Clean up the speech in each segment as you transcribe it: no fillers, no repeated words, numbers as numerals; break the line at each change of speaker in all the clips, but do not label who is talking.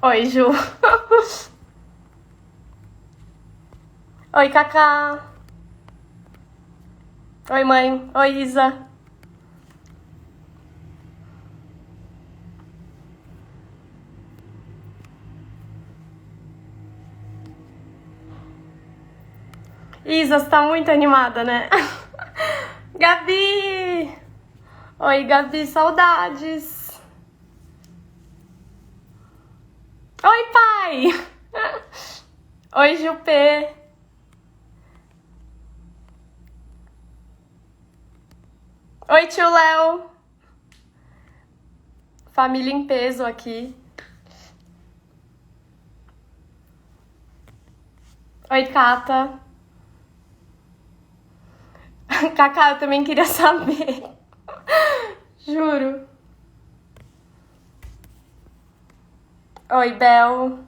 Oi, Ju. Oi, Cacá. Oi, mãe. Oi, Isa. Isa, você tá muito animada, né? Gabi! Oi, Gabi, saudades. Oi, pai! Oi, Jupê. Oi, tio Léo. Família em peso aqui. Oi, Cata. Cacá, eu também queria saber. Juro. Oi, Bel.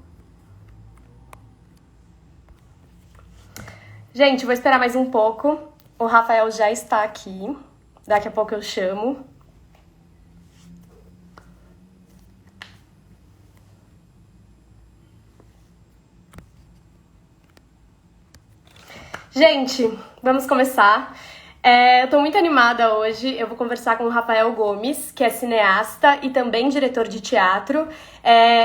Gente, vou esperar mais um pouco. O Rafael já está aqui. Daqui a pouco eu chamo. Gente, vamos começar. Eu tô muito animada hoje. Eu vou conversar com o Rafael Gomes, que é cineasta e também diretor de teatro.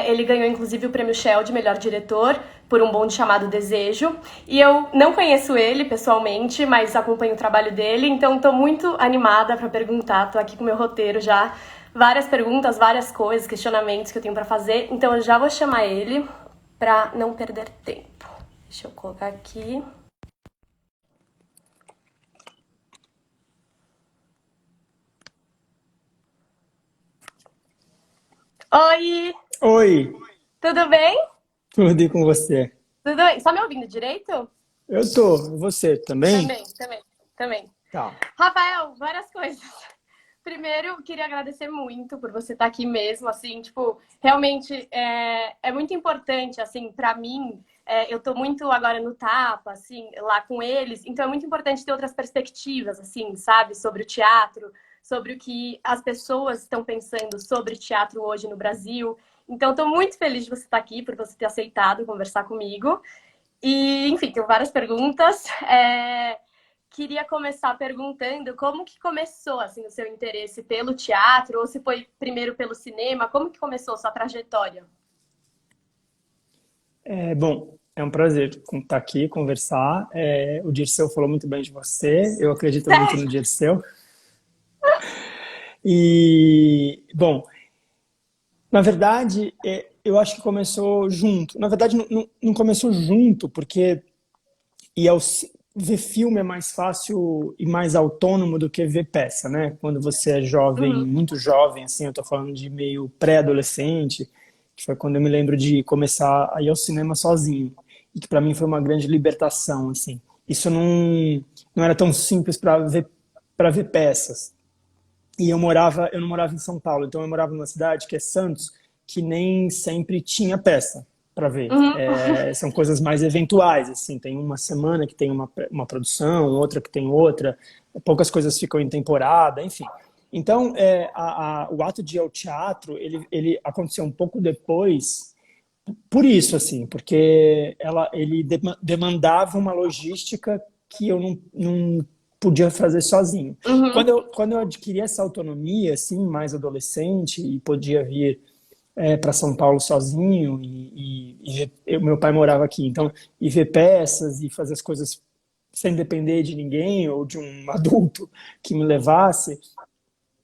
Ele ganhou, inclusive, o Prêmio Shell de melhor diretor por um bonde chamado Desejo. E eu não conheço ele pessoalmente, mas acompanho o trabalho dele, então tô muito animada para perguntar. Tô aqui com o meu roteiro já. Várias perguntas, várias coisas, questionamentos que eu tenho para fazer. Então eu já vou chamar ele para não perder tempo. Deixa eu colocar aqui. Oi,
Oi,
tudo bem?
tudo e com você?
Tudo bem? Só me ouvindo direito?
Eu tô, e você também?
Também.
Tá.
Rafael, várias coisas. Primeiro, eu queria agradecer muito por você estar aqui mesmo, assim, tipo, realmente é muito importante, assim, pra mim, eu tô muito agora no Tapa, assim, lá com eles, então é muito importante ter outras perspectivas, assim, sabe, sobre o teatro, sobre o que as pessoas estão pensando sobre teatro hoje no Brasil. Então, tô muito feliz de você estar aqui, por você ter aceitado conversar comigo. E, enfim, tenho várias perguntas. Queria começar perguntando como que começou assim, o seu interesse pelo teatro, ou se foi primeiro pelo cinema, como que começou a sua trajetória?
Bom, é um prazer estar aqui, conversar. O Dirceu falou muito bem de você, eu acredito muito no
Sério?
Dirceu. E, bom, na verdade, eu acho que começou junto. Na verdade, não começou junto, porque ver filme é mais fácil e mais autônomo do que ver peça, né? Quando você é jovem,
Uhum.
muito jovem, assim, eu tô falando de meio pré-adolescente, que foi quando eu me lembro de começar a ir ao cinema sozinho. E que para mim foi uma grande libertação, assim. Isso não era tão simples para ver peças. E eu não morava em São Paulo, então eu morava numa cidade que é Santos, que nem sempre tinha peça para ver.
Uhum.
São coisas mais eventuais, assim, tem uma semana que tem uma produção, outra que tem outra, poucas coisas ficam em temporada, enfim. Então, o ato de ir ao teatro, ele aconteceu um pouco depois, por isso, assim, porque ele demandava uma logística que eu não podia fazer sozinho.
Uhum.
Quando eu adquiri essa autonomia, assim, mais adolescente, e podia vir para São Paulo sozinho, meu pai morava aqui, então, e ver peças e fazer as coisas sem depender de ninguém ou de um adulto que me levasse,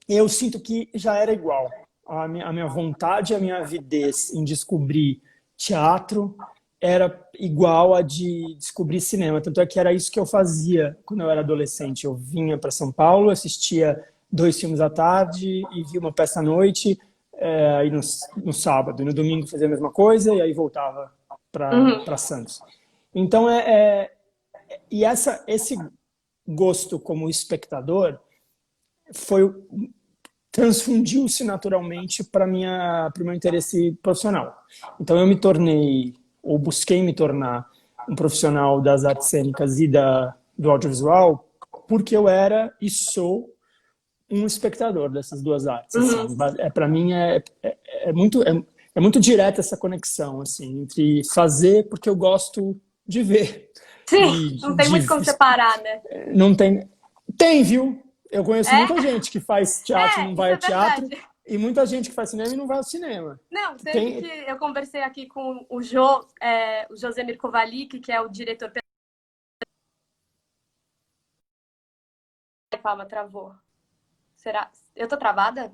eu sinto que já era igual. A minha vontade, a minha avidez em descobrir teatro era igual a de descobrir cinema. Tanto é que era isso que eu fazia quando eu era adolescente. Eu vinha para São Paulo, assistia 2 filmes à tarde e via uma peça à noite, aí no sábado. E no domingo fazia a mesma coisa e aí voltava
Uhum.
para Santos. Então, esse gosto como espectador foi transfundiu-se naturalmente para o meu interesse profissional. Então eu me tornei, ou busquei me tornar, um profissional das artes cênicas e do audiovisual, porque eu era e sou um espectador dessas duas artes.
Uhum.
Assim, para mim é é muito direta essa conexão, assim, entre fazer porque eu gosto de ver.
Sim,
E
não tem muito como separar, né?
não tem... Tem, viu? Eu conheço
É,
muita gente que faz teatro e não vai
isso
ao
é
teatro,
verdade.
e muita gente que faz cinema e não vai ao cinema.
Não, tanto que
Tem...
eu conversei aqui com o Josemir Kovalik, que é o diretor. Calma, travou. Será? Eu tô travada?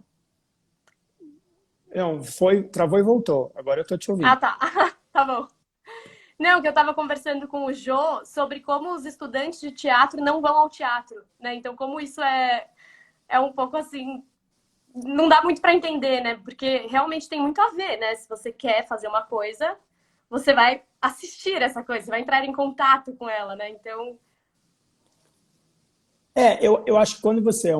Não, foi, travou e voltou. Agora eu tô te
Ah,
ouvindo.
tá. Tá bom. Não, que eu tava conversando com o Jô sobre como os estudantes de teatro não vão ao teatro, né? Então, como isso é um pouco assim, não dá muito para entender, né? Porque realmente tem muito a ver, né? Se você quer fazer uma coisa, você vai assistir essa coisa, você vai entrar em contato com ela, né? Então,
Eu acho que quando você é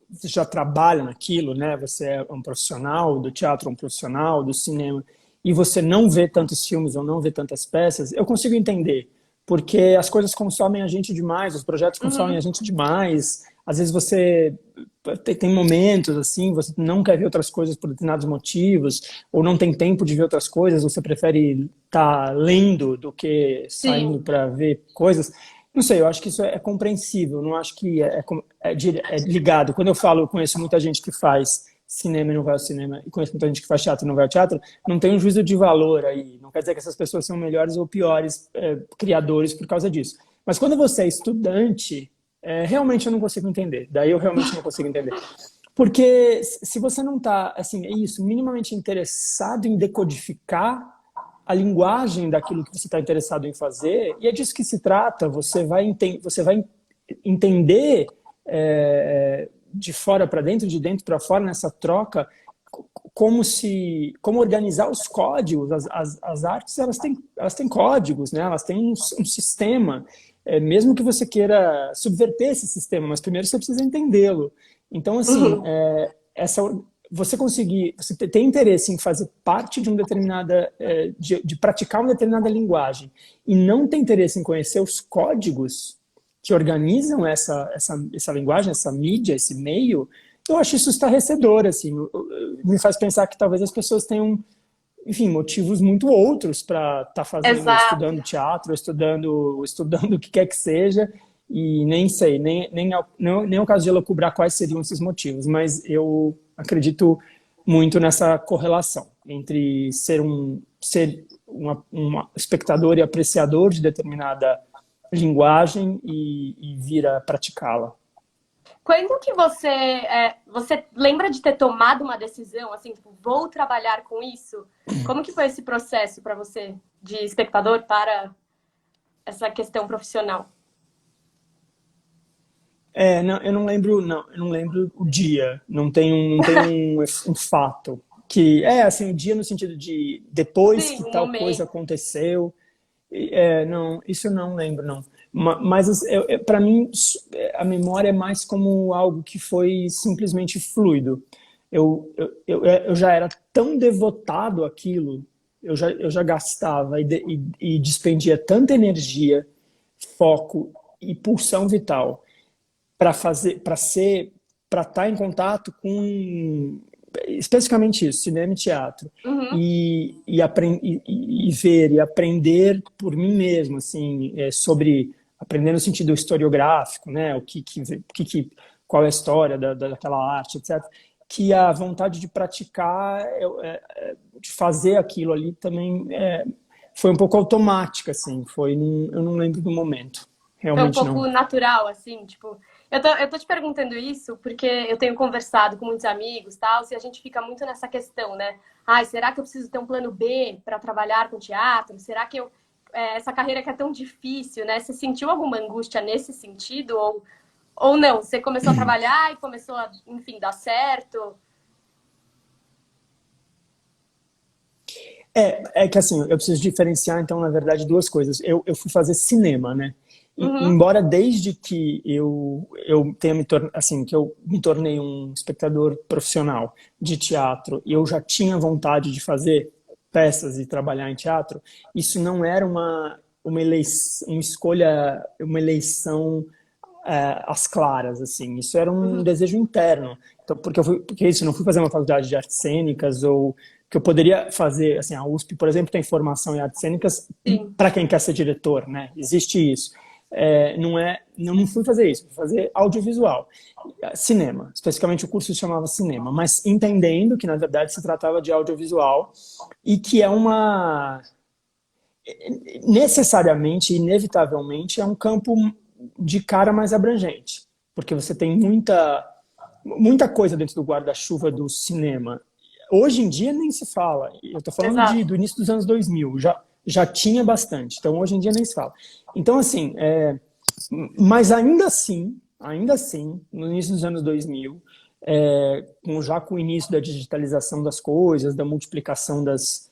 você já trabalha naquilo, né? Você é um profissional do teatro, um profissional do cinema, e você não vê tantos filmes ou não vê tantas peças, eu consigo entender, porque as coisas consomem a gente demais, os projetos consomem a
uhum,
gente demais. Às vezes você tem momentos assim, você não quer ver outras coisas por determinados motivos, ou não tem tempo de ver outras coisas, você prefere estar lendo do que saindo
sim.
para ver coisas. Não sei, eu acho que isso é compreensível, não acho que é ligado. Quando eu falo, eu conheço muita gente que faz cinema e não vai ao cinema, e conheço muita gente que faz teatro e não vai ao teatro, não tem um juízo de valor aí. Não quer dizer que essas pessoas são melhores ou piores criadores por causa disso. Mas quando você é estudante, realmente eu não consigo entender. Daí eu realmente não consigo entender. Porque se você não está, assim, é isso, minimamente interessado em decodificar a linguagem daquilo que você está interessado em fazer, e é disso que se trata, você vai entender de fora para dentro, de dentro para fora, nessa troca, como organizar os códigos. As artes, elas têm códigos, né? Elas têm um sistema, mesmo que você queira subverter esse sistema, mas primeiro você precisa entendê-lo. Então, assim,
Uhum.
essa você ter interesse em fazer parte de uma determinada, de praticar uma determinada linguagem e não ter interesse em conhecer os códigos que organizam essa linguagem, essa mídia, esse meio, eu acho isso estarrecedor, assim, me faz pensar que talvez as pessoas tenham, enfim, motivos muito outros para estar fazendo,
Exato.
estudando teatro, estudando o que quer que seja, e nem sei, nem é o caso de ela cobrar quais seriam esses motivos, mas eu acredito muito nessa correlação entre ser uma espectador e apreciador de determinada linguagem e vir a praticá-la.
Quando que você lembra de ter tomado uma decisão, assim, tipo, vou trabalhar com isso? Como que foi esse processo para você, de espectador para essa questão profissional?
Não, eu não lembro o dia, não tem um fato que assim, o dia no sentido de depois
Sim,
que
um
tal coisa
momento.
aconteceu. Não, isso eu não lembro, não. Mas para mim a memória é mais como algo que foi simplesmente fluido. Eu já era tão devotado àquilo, eu já gastava e despendia tanta energia, foco e pulsão vital para fazer, para estar em contato com especificamente isso, cinema e teatro,
Uhum.
e ver e aprender por mim mesmo, assim, sobre aprender no sentido historiográfico, né, qual é a história daquela arte, etc. Que a vontade de praticar, de fazer aquilo ali também foi um pouco automática, assim, eu não lembro do momento,
Foi um
realmente não.
pouco natural, assim, tipo. Eu tô te perguntando isso porque eu tenho conversado com muitos amigos, tal, e a gente fica muito nessa questão, né? Ai, será que eu preciso ter um plano B para trabalhar com teatro? Será que essa carreira que é tão difícil, né? Você sentiu alguma angústia nesse sentido? Ou não? Você começou a trabalhar e começou a, enfim, dar certo?
É que assim, eu preciso diferenciar, então, na verdade, duas coisas. Eu fui fazer cinema, né?
Uhum,
Embora desde que eu tenha assim, que eu me tornei um espectador profissional de teatro e eu já tinha vontade de fazer peças e trabalhar em teatro, isso não era uma eleição, uma eleição às claras, assim. Isso era um
uhum,
desejo interno. Então, porque isso, eu não fui fazer uma faculdade de artes cênicas ou que eu poderia fazer, assim, a USP, por exemplo, tem formação em artes cênicas
Sim.
para quem quer ser diretor, né? Existe isso. Não fui fazer isso, fui fazer audiovisual, cinema, especificamente o curso se chamava cinema, mas entendendo que na verdade se tratava de audiovisual e que é uma necessariamente, inevitavelmente, é um campo de cara mais abrangente, porque você tem muita coisa dentro do guarda-chuva do cinema. Hoje em dia nem se fala. Eu estou falando
Exato.
do início dos anos 2000, já tinha bastante. Então hoje em dia nem se fala. Então assim, mas ainda assim, no início dos anos 2000, já com o início da digitalização das coisas, da multiplicação das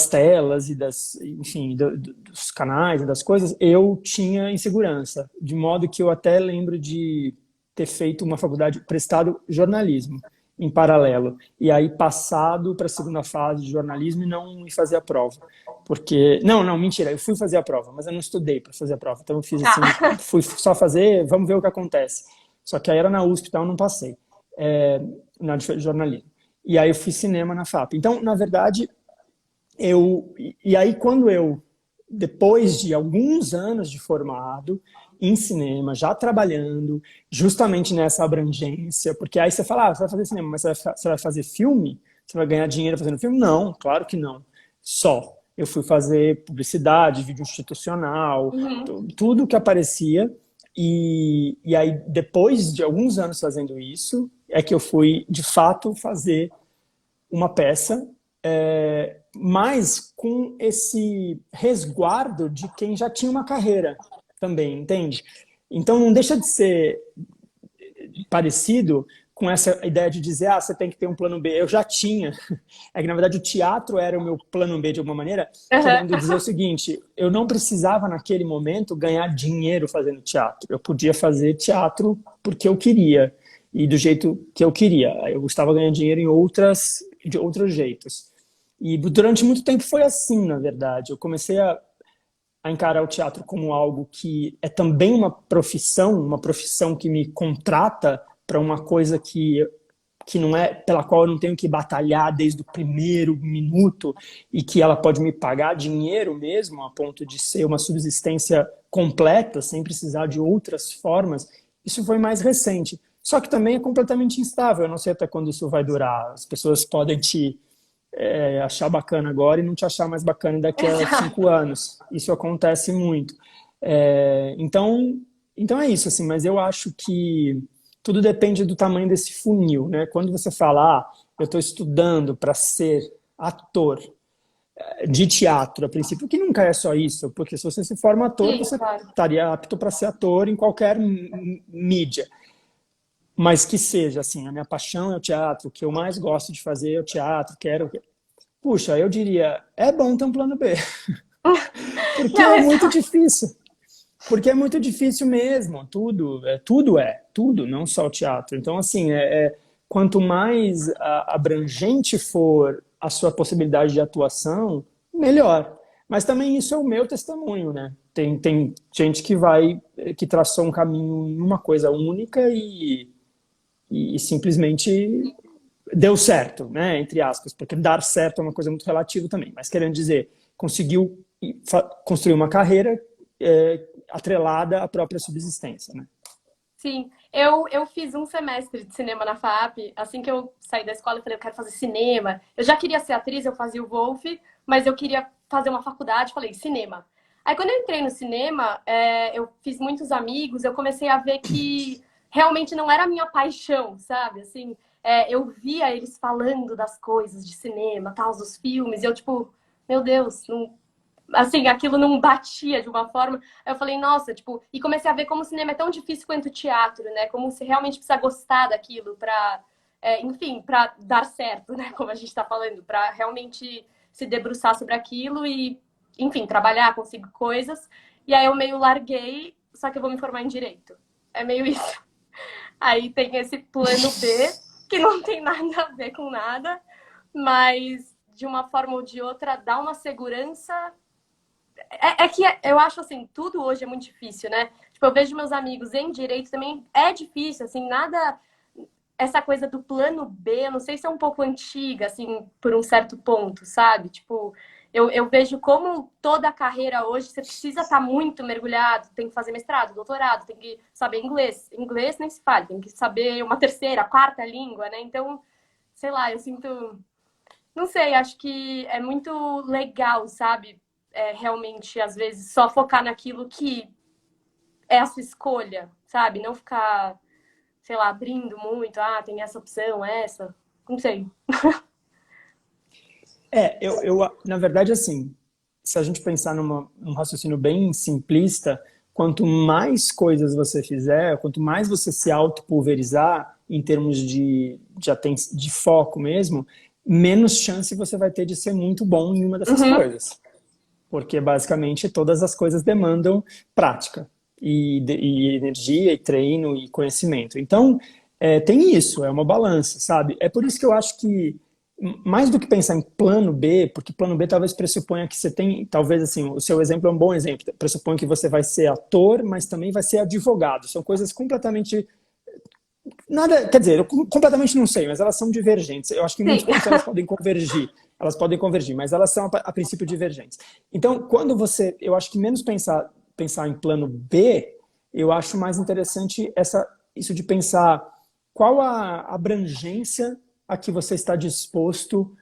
telas e enfim, dos canais e das coisas, eu tinha insegurança, de modo que eu até lembro de ter feito uma faculdade, prestado jornalismo em paralelo, e aí passado para a segunda fase de jornalismo e não ir fazer a prova, porque, não, mentira, eu fui fazer a prova, mas eu não estudei para fazer a prova, então eu fiz assim,
Ah.
fui só fazer, vamos ver o que acontece, só que aí era na USP, então eu não passei, na de jornalismo, e aí eu fiz cinema na FAP, então, na verdade, e aí quando depois de alguns anos de formado em cinema, já trabalhando justamente nessa abrangência, porque aí você fala, você vai fazer cinema, mas você vai fazer filme? Você vai ganhar dinheiro fazendo filme? Não, claro que não. Só. Eu fui fazer publicidade, vídeo institucional,
Uhum.
tudo que aparecia. E aí, depois de alguns anos fazendo isso, é que eu fui, de fato, fazer uma peça, mas com esse resguardo de quem já tinha uma carreira também, entende? Então não deixa de ser parecido com essa ideia de dizer, você tem que ter um plano B. Eu já tinha. É que, na verdade, o teatro era o meu plano B de alguma maneira, querendo dizer o
Uhum.
seguinte, eu não precisava, naquele momento, ganhar dinheiro fazendo teatro. Eu podia fazer teatro porque eu queria e do jeito que eu queria. Eu estava ganhando dinheiro de outros jeitos. E durante muito tempo foi assim, na verdade. Eu comecei a encarar o teatro como algo que é também uma profissão que me contrata para uma coisa que não é pela qual eu não tenho que batalhar desde o primeiro minuto e que ela pode me pagar dinheiro mesmo, a ponto de ser uma subsistência completa, sem precisar de outras formas. Isso foi mais recente. Só que também é completamente instável. Eu não sei até quando isso vai durar. As pessoas podem te achar bacana agora e não te achar mais bacana daqui a
Exato.
5 anos. Isso acontece muito. Então é isso, assim, mas eu acho que tudo depende do tamanho desse funil, né? Quando você fala, eu estou estudando para ser ator de teatro, a princípio, que nunca é só isso, porque se você se forma ator,
Sim,
você
claro.
estaria apto para ser ator em qualquer mídia. Mas que seja, assim, a minha paixão é o teatro, o que eu mais gosto de fazer é o teatro, quero. Puxa, eu diria, é bom ter um plano B, porque
Não,
é muito
exato.
difícil. Porque é muito difícil mesmo, tudo, não só o teatro. Então, assim, quanto mais abrangente for a sua possibilidade de atuação, melhor. Mas também isso é o meu testemunho, né? Tem gente que traçou um caminho numa coisa única e simplesmente deu certo, né? Entre aspas, porque dar certo é uma coisa muito relativa também. Mas querendo dizer, conseguiu construir uma carreira atrelada à própria subsistência, né?
Sim, eu fiz um semestre de cinema na FAP. Assim que eu saí da escola, eu falei, eu quero fazer cinema. Eu já queria ser atriz, eu fazia o Wolf, mas eu queria fazer uma faculdade, falei, cinema. Aí quando eu entrei no cinema, eu fiz muitos amigos, eu comecei a ver que realmente não era a minha paixão, sabe? Assim, eu via eles falando das coisas de cinema, tal, dos filmes, e eu tipo, meu Deus, não, assim, aquilo não batia de uma forma. Aí eu falei, nossa, tipo, e comecei a ver como o cinema é tão difícil quanto o teatro, né? Como você realmente precisa gostar daquilo pra, enfim, pra dar certo, né? Como a gente tá falando, pra realmente se debruçar sobre aquilo e, enfim, trabalhar, conseguir coisas. E aí eu meio larguei, só que eu vou me formar em direito. É meio isso. Aí tem esse plano B, que não tem nada a ver com nada, mas de uma forma ou de outra dá uma segurança que eu acho assim, tudo hoje é muito difícil, né? Tipo, eu vejo meus amigos em direito também, é difícil, assim, nada. essa coisa do plano B, não sei se é um pouco antiga, assim, por um certo ponto, sabe? Tipo, eu vejo como toda a carreira hoje, você precisa estar muito mergulhado, tem que fazer mestrado, doutorado, tem que saber inglês. Inglês nem se fala, tem que saber uma terceira, quarta língua, né? Então, sei lá, eu sinto... Não sei, acho que é muito legal, sabe? Realmente, às vezes, só focar naquilo que é a sua escolha, sabe? Não ficar, sei lá, abrindo muito, tem essa opção, essa. Não sei.
Na verdade, assim, se a gente pensar num raciocínio bem simplista, quanto mais coisas você fizer, quanto mais você se autopulverizar em termos de foco mesmo, menos chance você vai ter de ser muito bom em uma dessas
Uhum.
coisas. Porque, basicamente, todas as coisas demandam prática, e energia, e treino, e conhecimento. Então, tem isso, é uma balança, sabe? É por isso que eu acho que, mais do que pensar em plano B, porque plano B talvez pressuponha que você tem, talvez assim, o seu exemplo é um bom exemplo, pressupõe que você vai ser ator, mas também vai ser advogado. São coisas completamente... Nada, quer dizer, eu completamente não sei, mas elas são divergentes. Eu acho que em
Sim.
muitos pontos elas podem convergir, mas elas são a princípio divergentes. Então, quando você, eu acho que menos pensar em plano B, eu acho mais interessante isso de pensar qual a abrangência a que você está disposto,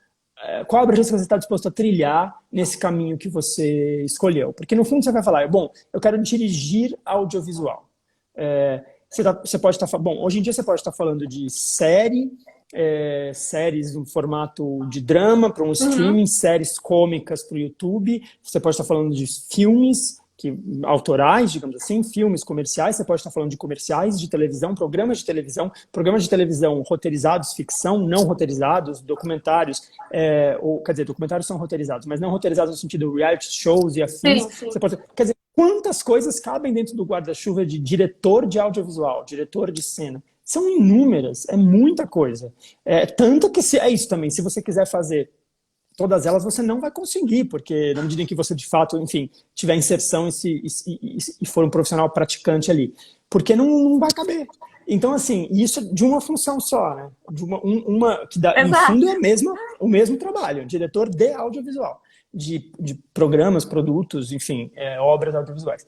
qual a abrangência que você está disposto a trilhar nesse caminho que você escolheu. Porque no fundo você vai falar, bom, eu quero dirigir audiovisual. Você pode estar... Bom, hoje em dia você pode estar falando de séries no formato de drama para um
Uhum.
streaming, séries cômicas para o YouTube. Você pode estar falando de filmes autorais, digamos assim, filmes comerciais. Você pode estar falando de comerciais de televisão, programas de televisão roteirizados, ficção, não roteirizados, documentários, quer dizer, documentários são roteirizados, mas não roteirizados no sentido reality shows e afins.
Sim, sim.
Quer dizer, quantas coisas cabem dentro do guarda-chuva de diretor de audiovisual, diretor de cena? São inúmeras, é muita coisa. Tanto que é isso também, se você quiser fazer todas elas, você não vai conseguir, porque na medida em que você, de fato, enfim, tiver inserção e for um profissional praticante ali, porque não vai caber. Então, assim, isso de uma função só, né? De uma que dá, no
Exato.
fundo, é o mesmo trabalho, diretor de audiovisual, de programas, produtos, enfim, obras audiovisuais.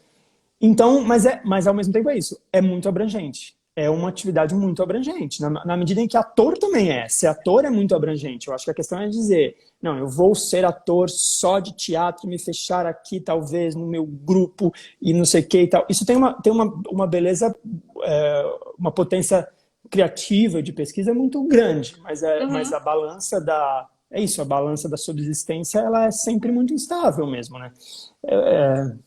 Então, mas ao mesmo tempo é isso, é muito abrangente. É uma atividade muito abrangente, na medida em que ator também é. Ser ator é muito abrangente. Eu acho que a questão é dizer, não, eu vou ser ator só de teatro, me fechar aqui, talvez, no meu grupo, e não sei o que e tal. Isso tem uma beleza, uma potência criativa de pesquisa muito grande, mas
Uhum.
a balança a balança da subsistência, ela é sempre muito instável mesmo, né?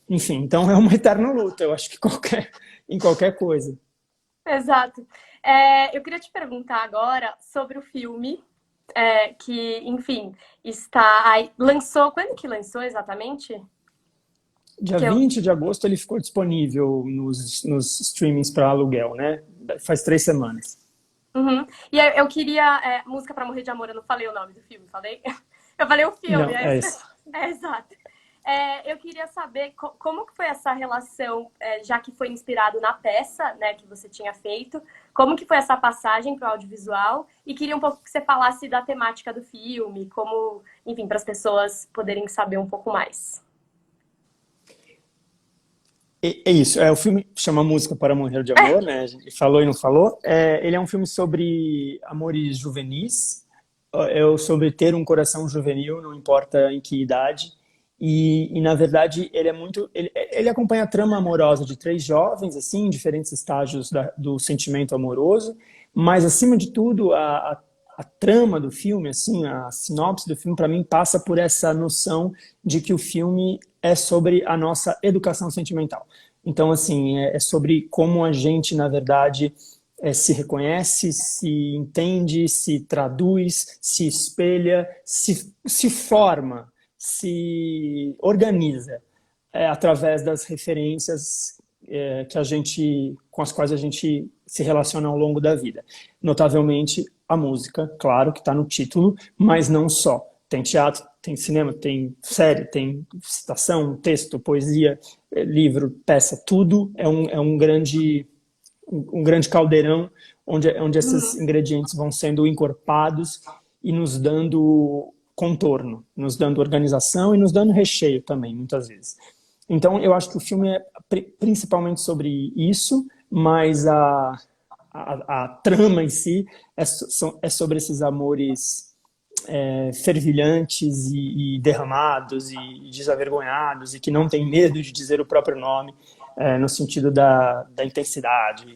Enfim, então é uma eterna luta, eu acho que em qualquer coisa.
Exato. Eu queria te perguntar agora sobre o filme que, enfim, está aí. Lançou, quando que lançou exatamente?
Dia
Que eu...
20 de agosto ele ficou disponível nos streamings para aluguel, né? Faz 3 semanas.
Uhum. E eu queria. Música pra Morrer de Amor, eu não falei o nome do filme, falei? Eu falei o filme,
Não,
é
é
isso mesmo.
isso.
Exato. Eu queria saber como que foi essa relação, já que foi inspirado na peça, né, que você tinha feito, como que foi essa passagem para o audiovisual, e queria um pouco que você falasse da temática do filme, como, enfim, para as pessoas poderem saber um pouco mais.
É isso, o filme chama Música para Morrer de Amor, né? A gente falou e não falou. Ele é um filme sobre amores juvenis, sobre ter um coração juvenil, não importa em que idade. Na verdade, ele é muito. Ele acompanha a trama amorosa de 3 jovens, assim, em diferentes estágios do sentimento amoroso, mas, acima de tudo, a trama do filme, assim, a sinopse do filme, para mim, passa por essa noção de que o filme é sobre a nossa educação sentimental. Então, assim, é sobre como a gente, na verdade, se reconhece, se entende, se traduz, se espelha, se forma, se organiza através das referências com as quais a gente se relaciona ao longo da vida. Notavelmente, a música, claro, que está no título, mas não só. Tem teatro, tem cinema, tem série, tem citação, texto, poesia, livro, peça, tudo é um grande caldeirão onde esses ingredientes vão sendo encorpados e nos dando contorno, nos dando organização e nos dando recheio também, muitas vezes. Então, eu acho que o filme é principalmente sobre isso, mas a trama em si é sobre esses amores fervilhantes e derramados e desavergonhados e que não têm medo de dizer o próprio nome, no sentido da intensidade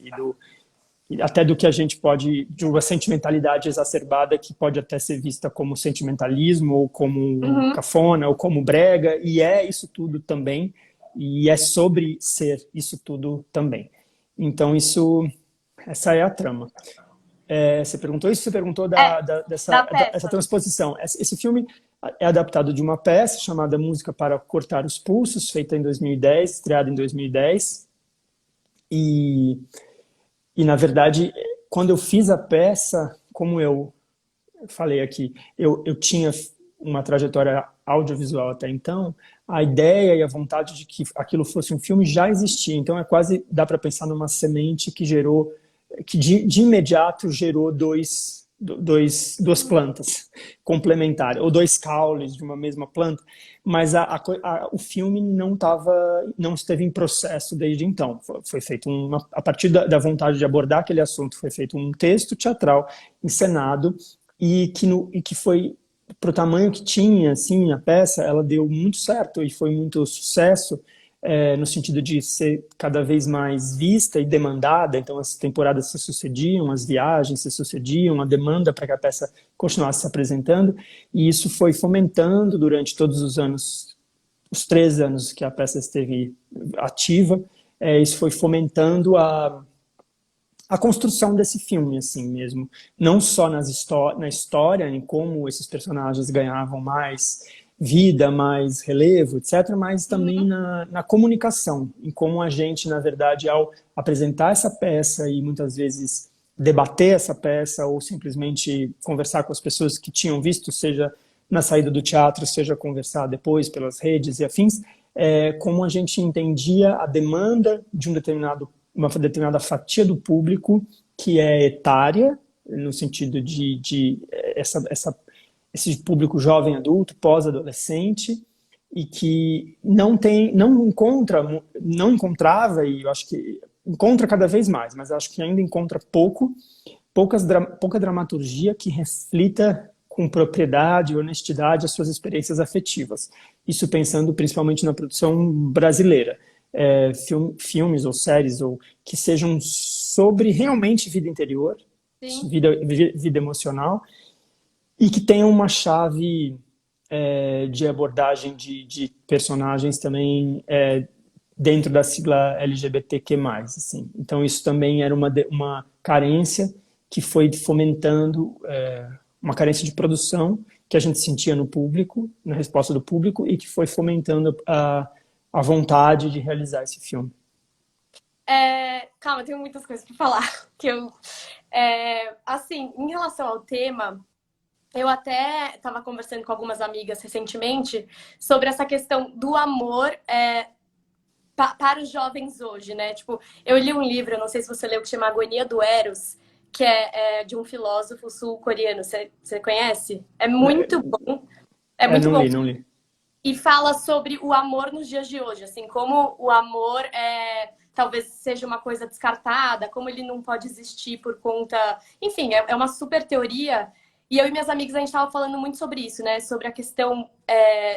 e até do que a gente pode, de uma sentimentalidade exacerbada que pode até ser vista como sentimentalismo ou como cafona ou como brega, e é isso tudo também, e é sobre ser isso tudo também. Então essa é a trama. Você perguntou isso? Você perguntou dessa transposição. Esse filme é adaptado de uma peça chamada Música para Cortar os Pulsos, feita em 2010, estreada em 2010. E, na verdade, quando eu fiz a peça, como eu falei aqui, eu tinha uma trajetória audiovisual até então, a ideia e a vontade de que aquilo fosse um filme já existia. Então, dá para pensar numa semente que de imediato gerou duas plantas complementares, ou dois caules de uma mesma planta, mas o filme não esteve em processo desde então. Foi feito a partir da vontade de abordar aquele assunto, foi feito um texto teatral encenado e que foi para o tamanho que tinha, assim, a peça, ela deu muito certo e foi muito sucesso, no sentido de ser cada vez mais vista e demandada. Então as temporadas se sucediam, as viagens se sucediam, a demanda para que a peça continuasse se apresentando, e isso foi fomentando durante todos os anos, os 3 anos que a peça esteve ativa, isso foi fomentando a construção desse filme, assim mesmo. Não só na história, em como esses personagens ganhavam mais vida, mais relevo, etc., mas também na comunicação, em como a gente, na verdade, ao apresentar essa peça e muitas vezes debater essa peça ou simplesmente conversar com as pessoas que tinham visto, seja na saída do teatro, seja conversar depois pelas redes e afins, como a gente entendia a demanda de uma determinada fatia do público que é etária, no sentido de esse público jovem adulto, pós-adolescente, e que não encontrava, e eu acho que encontra cada vez mais, mas eu acho que ainda encontra pouca dramaturgia que reflita com propriedade e honestidade as suas experiências afetivas. Isso pensando principalmente na produção brasileira. Filmes ou séries que sejam sobre realmente vida interior, vida emocional, e que tenham uma chave de abordagem de personagens também dentro da sigla LGBTQ+. Assim. Então isso também era uma carência que foi fomentando uma carência de produção que a gente sentia no público, na resposta do público, e que foi fomentando a vontade de realizar esse filme.
Calma, eu tenho muitas coisas para falar. Assim, em relação ao tema, eu até estava conversando com algumas amigas recentemente sobre essa questão do amor para os jovens hoje, né? Tipo, eu li um livro, não sei se você leu, que chama Agonia do Eros, que é de um filósofo sul-coreano. Você conhece? É muito bom. É muito bom.
Não li.
E fala sobre o amor nos dias de hoje, assim, como o amor talvez seja uma coisa descartada, como ele não pode existir por conta... Enfim, é uma super teoria. E eu e minhas amigas, a gente estava falando muito sobre isso, né? Sobre a questão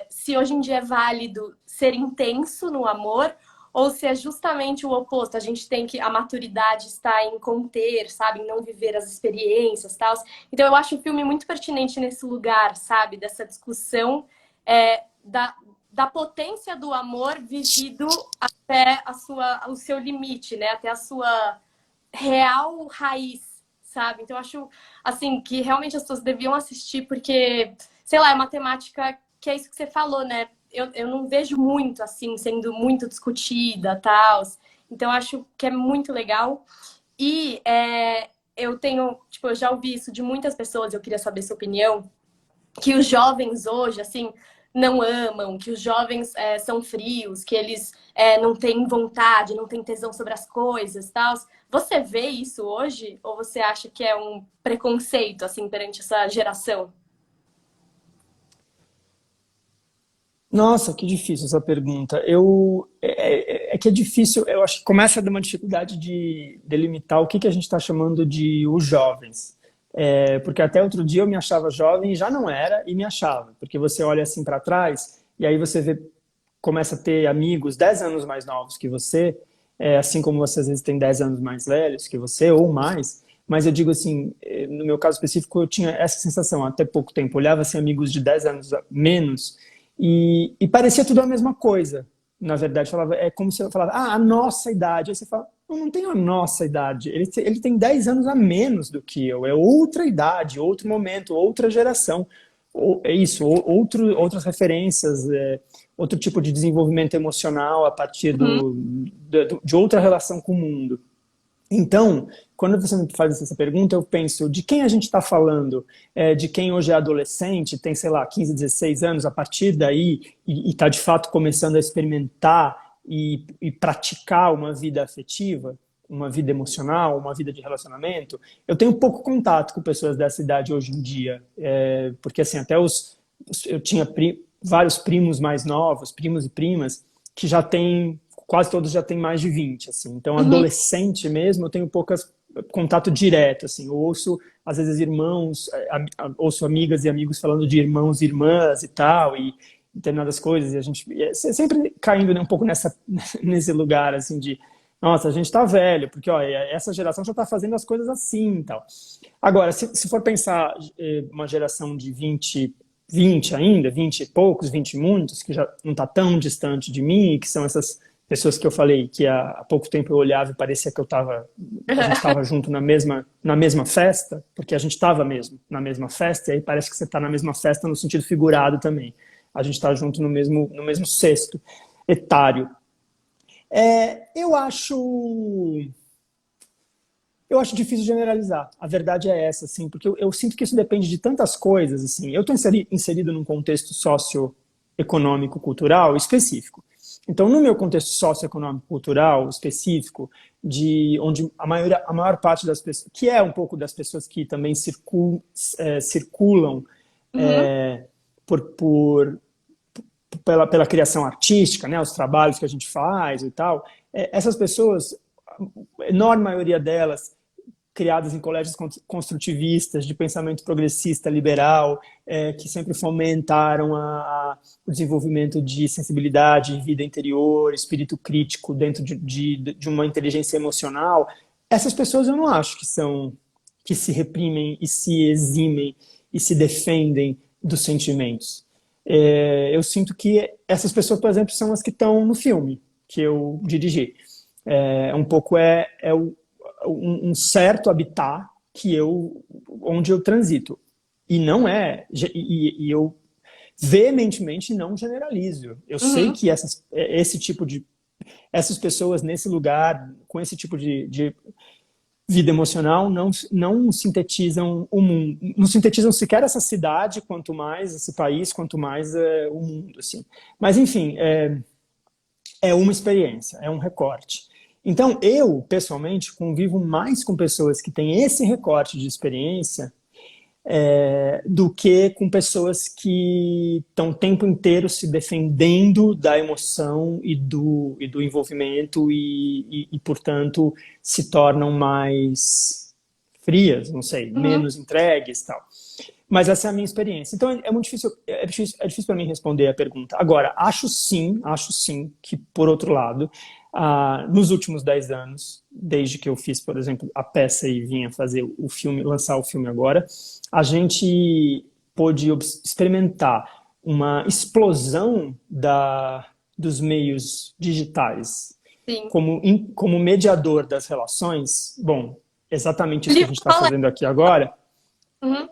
se hoje em dia é válido ser intenso no amor ou se é justamente o oposto. A gente tem que... A maturidade está em conter, sabe? Em não viver as experiências e tal. Então, eu acho o filme muito pertinente nesse lugar, sabe? Dessa discussão da potência do amor vivido até o seu limite, né? Até a sua real raiz, sabe? Então, eu acho, assim, que realmente as pessoas deviam assistir porque, sei lá, é uma temática que é isso que você falou, né? Eu não vejo muito, assim, sendo muito discutida, tal. Então, eu acho que é muito legal. E eu já ouvi isso de muitas pessoas, eu queria saber sua opinião, que os jovens hoje, assim, não amam, que os jovens são frios, que eles não têm vontade, não têm tesão sobre as coisas, tal. Você vê isso hoje? Ou você acha que é um preconceito, assim, perante essa geração?
Nossa, que difícil essa pergunta. É que é difícil, eu acho que começa a dar uma dificuldade de delimitar o que, que a gente está chamando de os jovens. Porque até outro dia eu me achava jovem e já não era, e me achava. Porque você olha assim para trás e aí você vê, começa a ter amigos 10 anos mais novos que você, assim como você às vezes tem 10 anos mais velhos que você, ou mais. Mas eu digo assim, no meu caso específico, eu tinha essa sensação até pouco tempo. Olhava assim, amigos de 10 anos menos e parecia tudo a mesma coisa. Na verdade, falava, é como se eu falava, a nossa idade. Aí você fala, não tem a nossa idade. Ele tem 10 anos a menos do que eu. É outra idade, outro momento, outra geração. É isso, outras referências, outro tipo de desenvolvimento emocional a partir
Uhum.
de outra relação com o mundo. Então, quando você me faz essa pergunta, eu penso de quem a gente está falando, de quem hoje é adolescente, tem, sei lá, 15, 16 anos, a partir daí, e está de fato começando a experimentar e praticar uma vida afetiva, uma vida emocional, uma vida de relacionamento. Eu tenho pouco contato com pessoas dessa idade hoje em dia, porque assim, eu tinha vários primos mais novos, primos e primas, que já têm quase todos já têm mais de 20, assim. Então,
Uhum.
adolescente mesmo, eu tenho poucas contato direto, assim. Eu ouço, às vezes, irmãos, ouço amigas e amigos falando de irmãos e irmãs e tal, e determinadas coisas, e a gente sempre caindo, né, um pouco nesse lugar, assim, de nossa, a gente tá velho, porque ó, essa geração já tá fazendo as coisas assim e tal. Agora, se for pensar uma geração de 20 ainda, 20 e poucos, 20 e muitos, que já não tá tão distante de mim, que são essas pessoas que eu falei que há pouco tempo eu olhava e parecia que a gente estava junto na mesma festa, porque a gente estava mesmo na mesma festa, e aí parece que você está na mesma festa no sentido figurado também. A gente está junto no mesmo cesto etário. Eu acho difícil generalizar. A verdade é essa, assim, porque eu sinto que isso depende de tantas coisas, assim. Eu estou inserido num contexto socioeconômico, cultural específico. Então, no meu contexto socioeconômico, cultural específico, de onde a maior parte das pessoas, que é um pouco das pessoas que também circulam
Uhum.
por, por, pela criação artística, né, os trabalhos que a gente faz e tal, essas pessoas, a enorme maioria delas, criadas em colégios construtivistas, de pensamento progressista, liberal, que sempre fomentaram o desenvolvimento de sensibilidade, vida interior, espírito crítico dentro de uma inteligência emocional. Essas pessoas eu não acho que se reprimem e se eximem e se defendem dos sentimentos. Eu sinto que essas pessoas, por exemplo, são as que estão no filme que eu dirigi. Um pouco um certo habitat onde eu transito. E não e eu veementemente não generalizo. Eu sei
Uhum.
que essas pessoas nesse lugar, com esse tipo de vida emocional, não sintetizam o mundo, não sintetizam sequer essa cidade, quanto mais esse país, quanto mais o mundo, assim. Mas enfim, é uma experiência, é um recorte. Então, eu, pessoalmente, convivo mais com pessoas que têm esse recorte de experiência do que com pessoas que estão o tempo inteiro se defendendo da emoção e do envolvimento portanto, se tornam mais frias, não sei,
Uhum.
menos entregues e tal. Mas essa é a minha experiência. Então é muito difícil, difícil para mim responder a pergunta. Agora, acho sim que, por outro lado, nos últimos 10 anos, desde que eu fiz, por exemplo, a peça e vinha fazer o filme, lançar o filme agora, a gente pôde experimentar uma explosão dos meios digitais
Sim.
como mediador das relações. Bom, exatamente isso que a
Livro
gente está
Paulo.
fazendo aqui agora,
Uhum.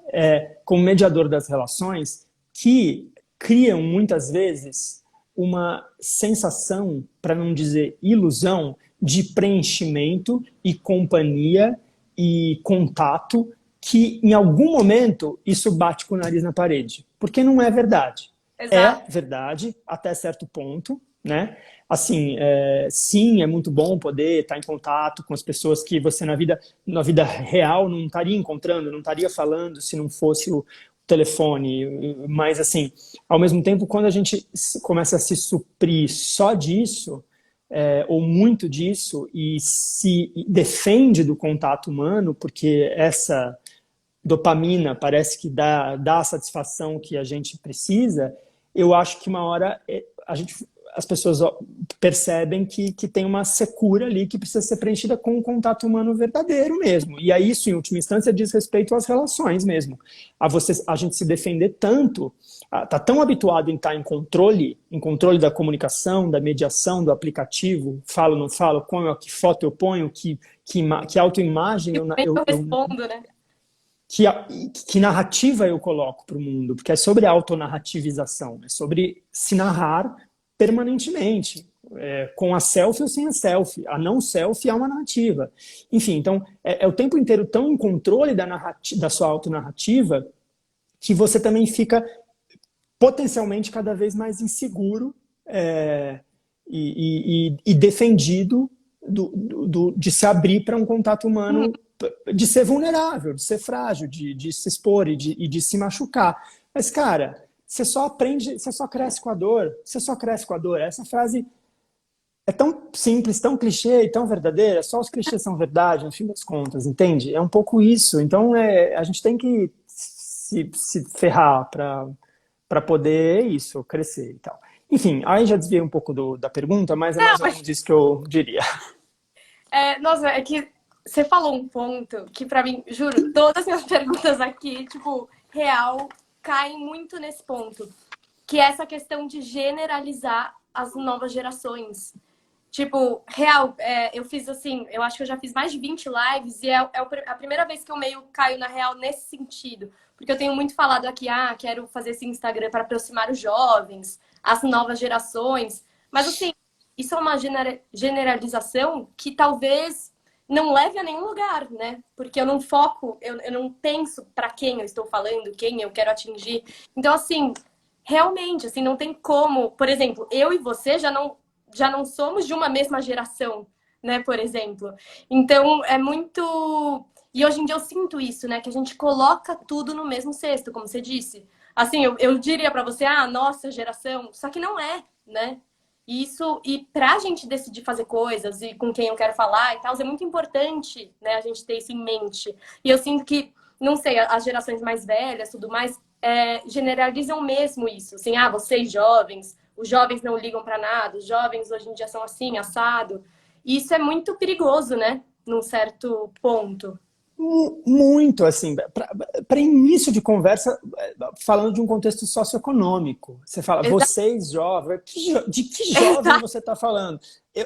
como mediador das relações, que criam muitas vezes uma sensação, para não dizer ilusão, de preenchimento e companhia e contato, que em algum momento isso bate com o nariz na parede. Porque não é verdade. É
Exato.
verdade até certo ponto, né? Assim, sim, é muito bom poder estar em contato com as pessoas que você na vida real não estaria encontrando, não estaria falando se não fosse o telefone. Mas, assim, ao mesmo tempo, quando a gente começa a se suprir só disso, ou muito disso, e se defende do contato humano, porque essa dopamina parece que dá a satisfação que a gente precisa, eu acho que uma hora as pessoas percebem que tem uma secura ali que precisa ser preenchida com um contato humano verdadeiro mesmo. E aí isso, em última instância, diz respeito às relações mesmo. A gente se defender tanto, tá tão habituado em estar em controle da comunicação, da mediação, do aplicativo, falo, não falo, que foto eu ponho, que autoimagem
Eu respondo, né?
que narrativa eu coloco para o mundo, porque é sobre autonarrativização, é sobre se narrar permanentemente, com a selfie ou sem a selfie. A não selfie é uma narrativa. Enfim, então, é o tempo inteiro tão em controle da sua autonarrativa que você também fica potencialmente cada vez mais inseguro e defendido de se abrir para um contato humano, de ser vulnerável, de ser frágil, de se expor e de se machucar. Mas, cara, você só aprende, você só cresce com a dor, você só cresce com a dor. Essa frase é tão simples, tão clichê e tão verdadeira, só os clichês são verdade, no fim das contas, entende? É um pouco isso. Então, a gente tem que se ferrar para poder isso, crescer e tal. Enfim, aí já desviei um pouco da pergunta, mas é mais ou menos isso que eu diria.
Nossa, é que você falou um ponto que pra mim, juro, todas as minhas perguntas aqui, tipo, real, caem muito nesse ponto. Que é essa questão de generalizar as novas gerações. Tipo, real, eu fiz assim, eu acho que eu já fiz mais de 20 lives e é a primeira vez que eu meio caio na real nesse sentido. Porque eu tenho muito falado aqui, quero fazer esse Instagram para aproximar os jovens, as novas gerações. Mas assim, isso é uma generalização que talvez não leve a nenhum lugar, né? Porque eu não foco, eu não penso para quem eu estou falando, quem eu quero atingir. Então, assim, realmente, assim, não tem como. Por exemplo, eu e você já não somos de uma mesma geração, né? Por exemplo. Então, é muito. E hoje em dia eu sinto isso, né? Que a gente coloca tudo no mesmo cesto, como você disse. Assim, eu diria para você, nossa geração, só que não é, né? Isso, e pra gente decidir fazer coisas e com quem eu quero falar e tal, é muito importante, né, a gente ter isso em mente. E eu sinto que, não sei, as gerações mais velhas, tudo mais, generalizam mesmo isso. Assim, vocês jovens, os jovens não ligam pra nada, os jovens hoje em dia são assim, assado. E isso é muito perigoso, né, num certo ponto.
Muito, assim, para início de conversa, falando de um contexto socioeconômico. Você fala, vocês jovens, de que jovem você está falando?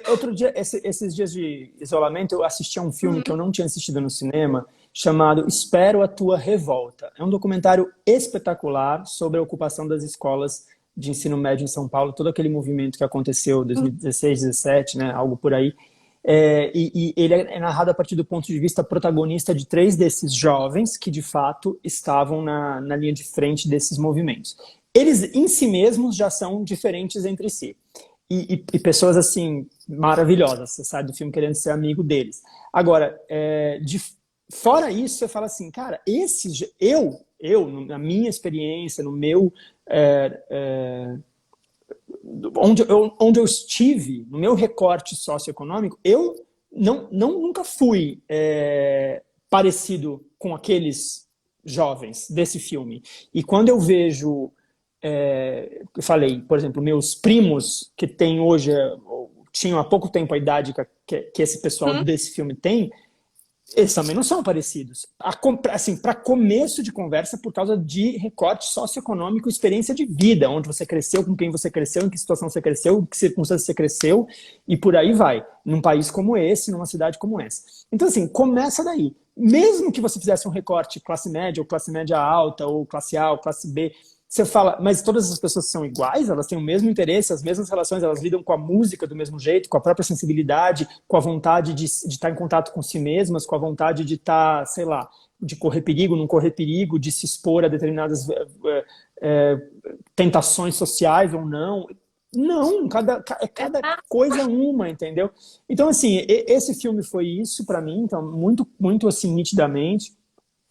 Outro dia, esses dias de isolamento, eu assisti a um filme que eu não tinha assistido no cinema, chamado Espero a Tua Revolta. É um documentário espetacular sobre a ocupação das escolas de ensino médio em São Paulo, todo aquele movimento que aconteceu em 2016, 2017, né, algo por aí. E ele é narrado a partir do ponto de vista protagonista de 3 desses jovens que, de fato, estavam na linha de frente desses movimentos. Eles, em si mesmos, já são diferentes entre si. E pessoas, assim, maravilhosas. Você sai do filme querendo ser amigo deles. Agora, fora isso, você fala assim, cara, na minha experiência, no meu... onde eu estive, no meu recorte socioeconômico, eu nunca fui parecido com aqueles jovens desse filme. E quando eu vejo, eu falei, por exemplo, meus primos, que têm hoje, tinham há pouco tempo a idade que esse pessoal desse filme tem, eles também não são parecidos. Assim, para começo de conversa, por causa de recorte socioeconômico, experiência de vida, onde você cresceu, com quem você cresceu, em que situação você cresceu, em que circunstâncias você cresceu, e por aí vai. Num país como esse, numa cidade como essa. Então, assim, começa daí. Mesmo que você fizesse um recorte classe média, ou classe média alta, ou classe A, ou classe B, você fala, mas todas as pessoas são iguais? Elas têm o mesmo interesse, as mesmas relações, elas lidam com a música do mesmo jeito, com a própria sensibilidade, com a vontade de estar em contato com si mesmas, com a vontade de estar, sei lá, de correr perigo, não correr perigo, de se expor a determinadas tentações sociais ou não. Não, cada coisa uma, entendeu? Então, assim, esse filme foi isso pra mim, então, muito, muito assim, nitidamente.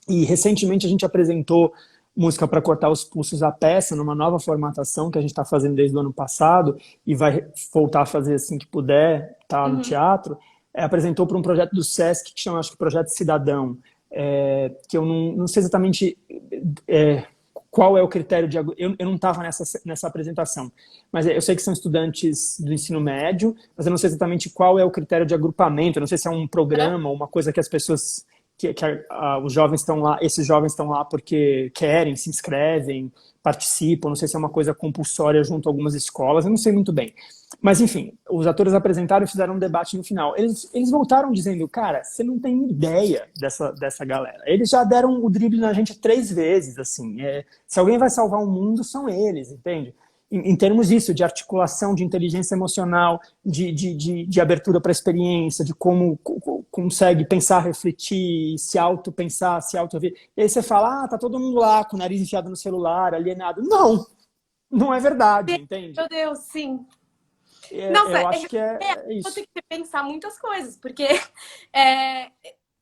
E recentemente a gente apresentou Música para Cortar os Pulsos, a peça, numa nova formatação que a gente está fazendo desde o ano passado e vai voltar a fazer assim que puder, tá no
Uhum.
teatro. Apresentou para um projeto do Sesc que chama, acho que, Projeto Cidadão, que eu não sei exatamente qual é o critério de... Eu não estava nessa apresentação, mas eu sei que são estudantes do ensino médio, mas eu não sei exatamente qual é o critério de agrupamento, eu não sei se é um programa ou uma coisa que as pessoas os jovens estão lá, esses jovens estão lá porque querem, se inscrevem, participam, não sei se é uma coisa compulsória junto a algumas escolas, eu não sei muito bem. Mas, enfim, os atores apresentaram e fizeram um debate no final. Eles voltaram dizendo, cara, você não tem ideia dessa galera. Eles já deram o drible na gente 3 vezes, assim. Se alguém vai salvar o mundo, são eles, entende? Em termos disso, de articulação, de inteligência emocional, de abertura para a experiência, de como consegue pensar, refletir, se auto-pensar, se auto-ver. E aí você fala, tá todo mundo lá com o nariz enfiado no celular, alienado. Não, não é verdade, entende?
Meu Deus, sim. Nossa,
Eu acho que é
vou ter
isso.
que pensar muitas coisas, porque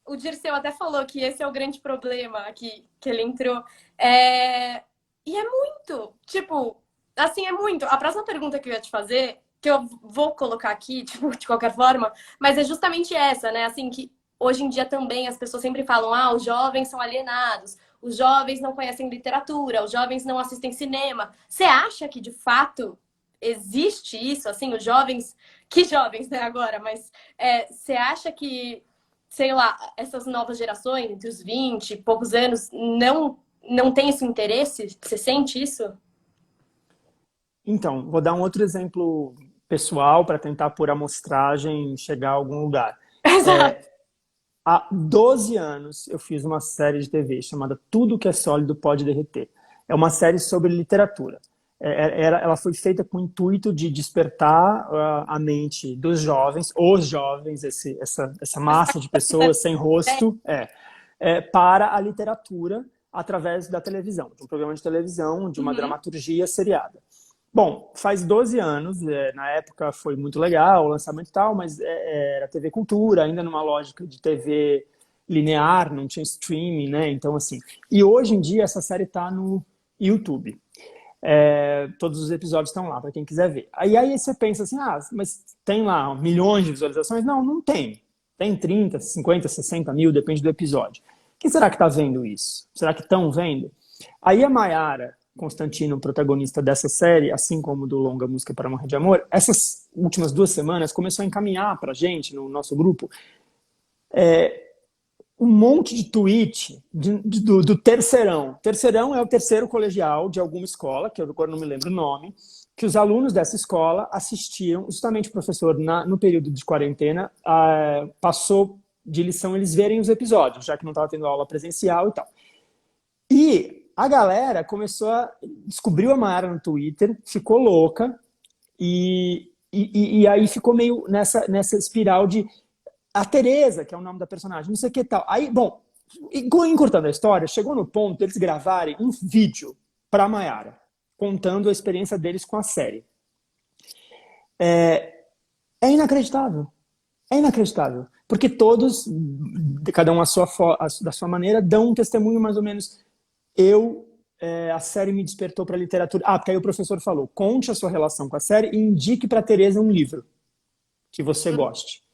o Dirceu até falou que esse é o grande problema aqui, que ele entrou. E é muito, tipo, assim, é muito. A próxima pergunta que eu ia te fazer, que eu vou colocar aqui, tipo, de qualquer forma, mas é justamente essa, né? Assim, que hoje em dia também as pessoas sempre falam, os jovens são alienados, os jovens não conhecem literatura, os jovens não assistem cinema. Você acha que, de fato, existe isso, assim, os jovens, que jovens, né, agora, mas você acha que, sei lá, essas novas gerações, entre os 20 e poucos anos, não tem esse interesse? Você sente isso?
Então, vou dar um outro exemplo pessoal para tentar, por amostragem, chegar a algum lugar.
Exato.
Há 12 anos eu fiz uma série de TV chamada Tudo que é Sólido Pode Derreter. É uma série sobre literatura. Ela foi feita com o intuito de despertar a mente dos jovens, os jovens, essa massa de pessoas sem rosto, para a literatura através da televisão, de um programa de televisão, de uma dramaturgia seriada. Bom, faz 12 anos, na época foi muito legal o lançamento e tal, mas era TV Cultura, ainda numa lógica de TV linear, não tinha streaming, né? Então, assim. E hoje em dia essa série está no YouTube. Todos os episódios estão lá, para quem quiser ver. Aí você pensa assim, mas tem lá milhões de visualizações? Não, não tem. Tem 30, 50, 60 mil, depende do episódio. Quem será que está vendo isso? Será que estão vendo? Aí a Mayara Constantino, protagonista dessa série, assim como do longa Música para Morrer de Amor, essas últimas 2 semanas começou a encaminhar para a gente, no nosso grupo, um monte de tweet do terceirão. Terceirão é o terceiro colegial de alguma escola, que eu agora não me lembro o nome, que os alunos dessa escola assistiram, justamente o professor, no período de quarentena, passou de lição eles verem os episódios, já que não estava tendo aula presencial e tal. E a galera descobriu a Mayara no Twitter, ficou louca e aí ficou meio nessa espiral de a Teresa, que é o nome da personagem, não sei o que tal. Aí, bom, encurtando a história, chegou no ponto deles gravarem um vídeo pra Mayara, contando a experiência deles com a série. É inacreditável. É inacreditável. Porque todos, cada um da sua maneira, dão um testemunho mais ou menos. A série me despertou para a literatura. Porque aí o professor falou, conte a sua relação com a série e indique para a Teresa um livro que você goste.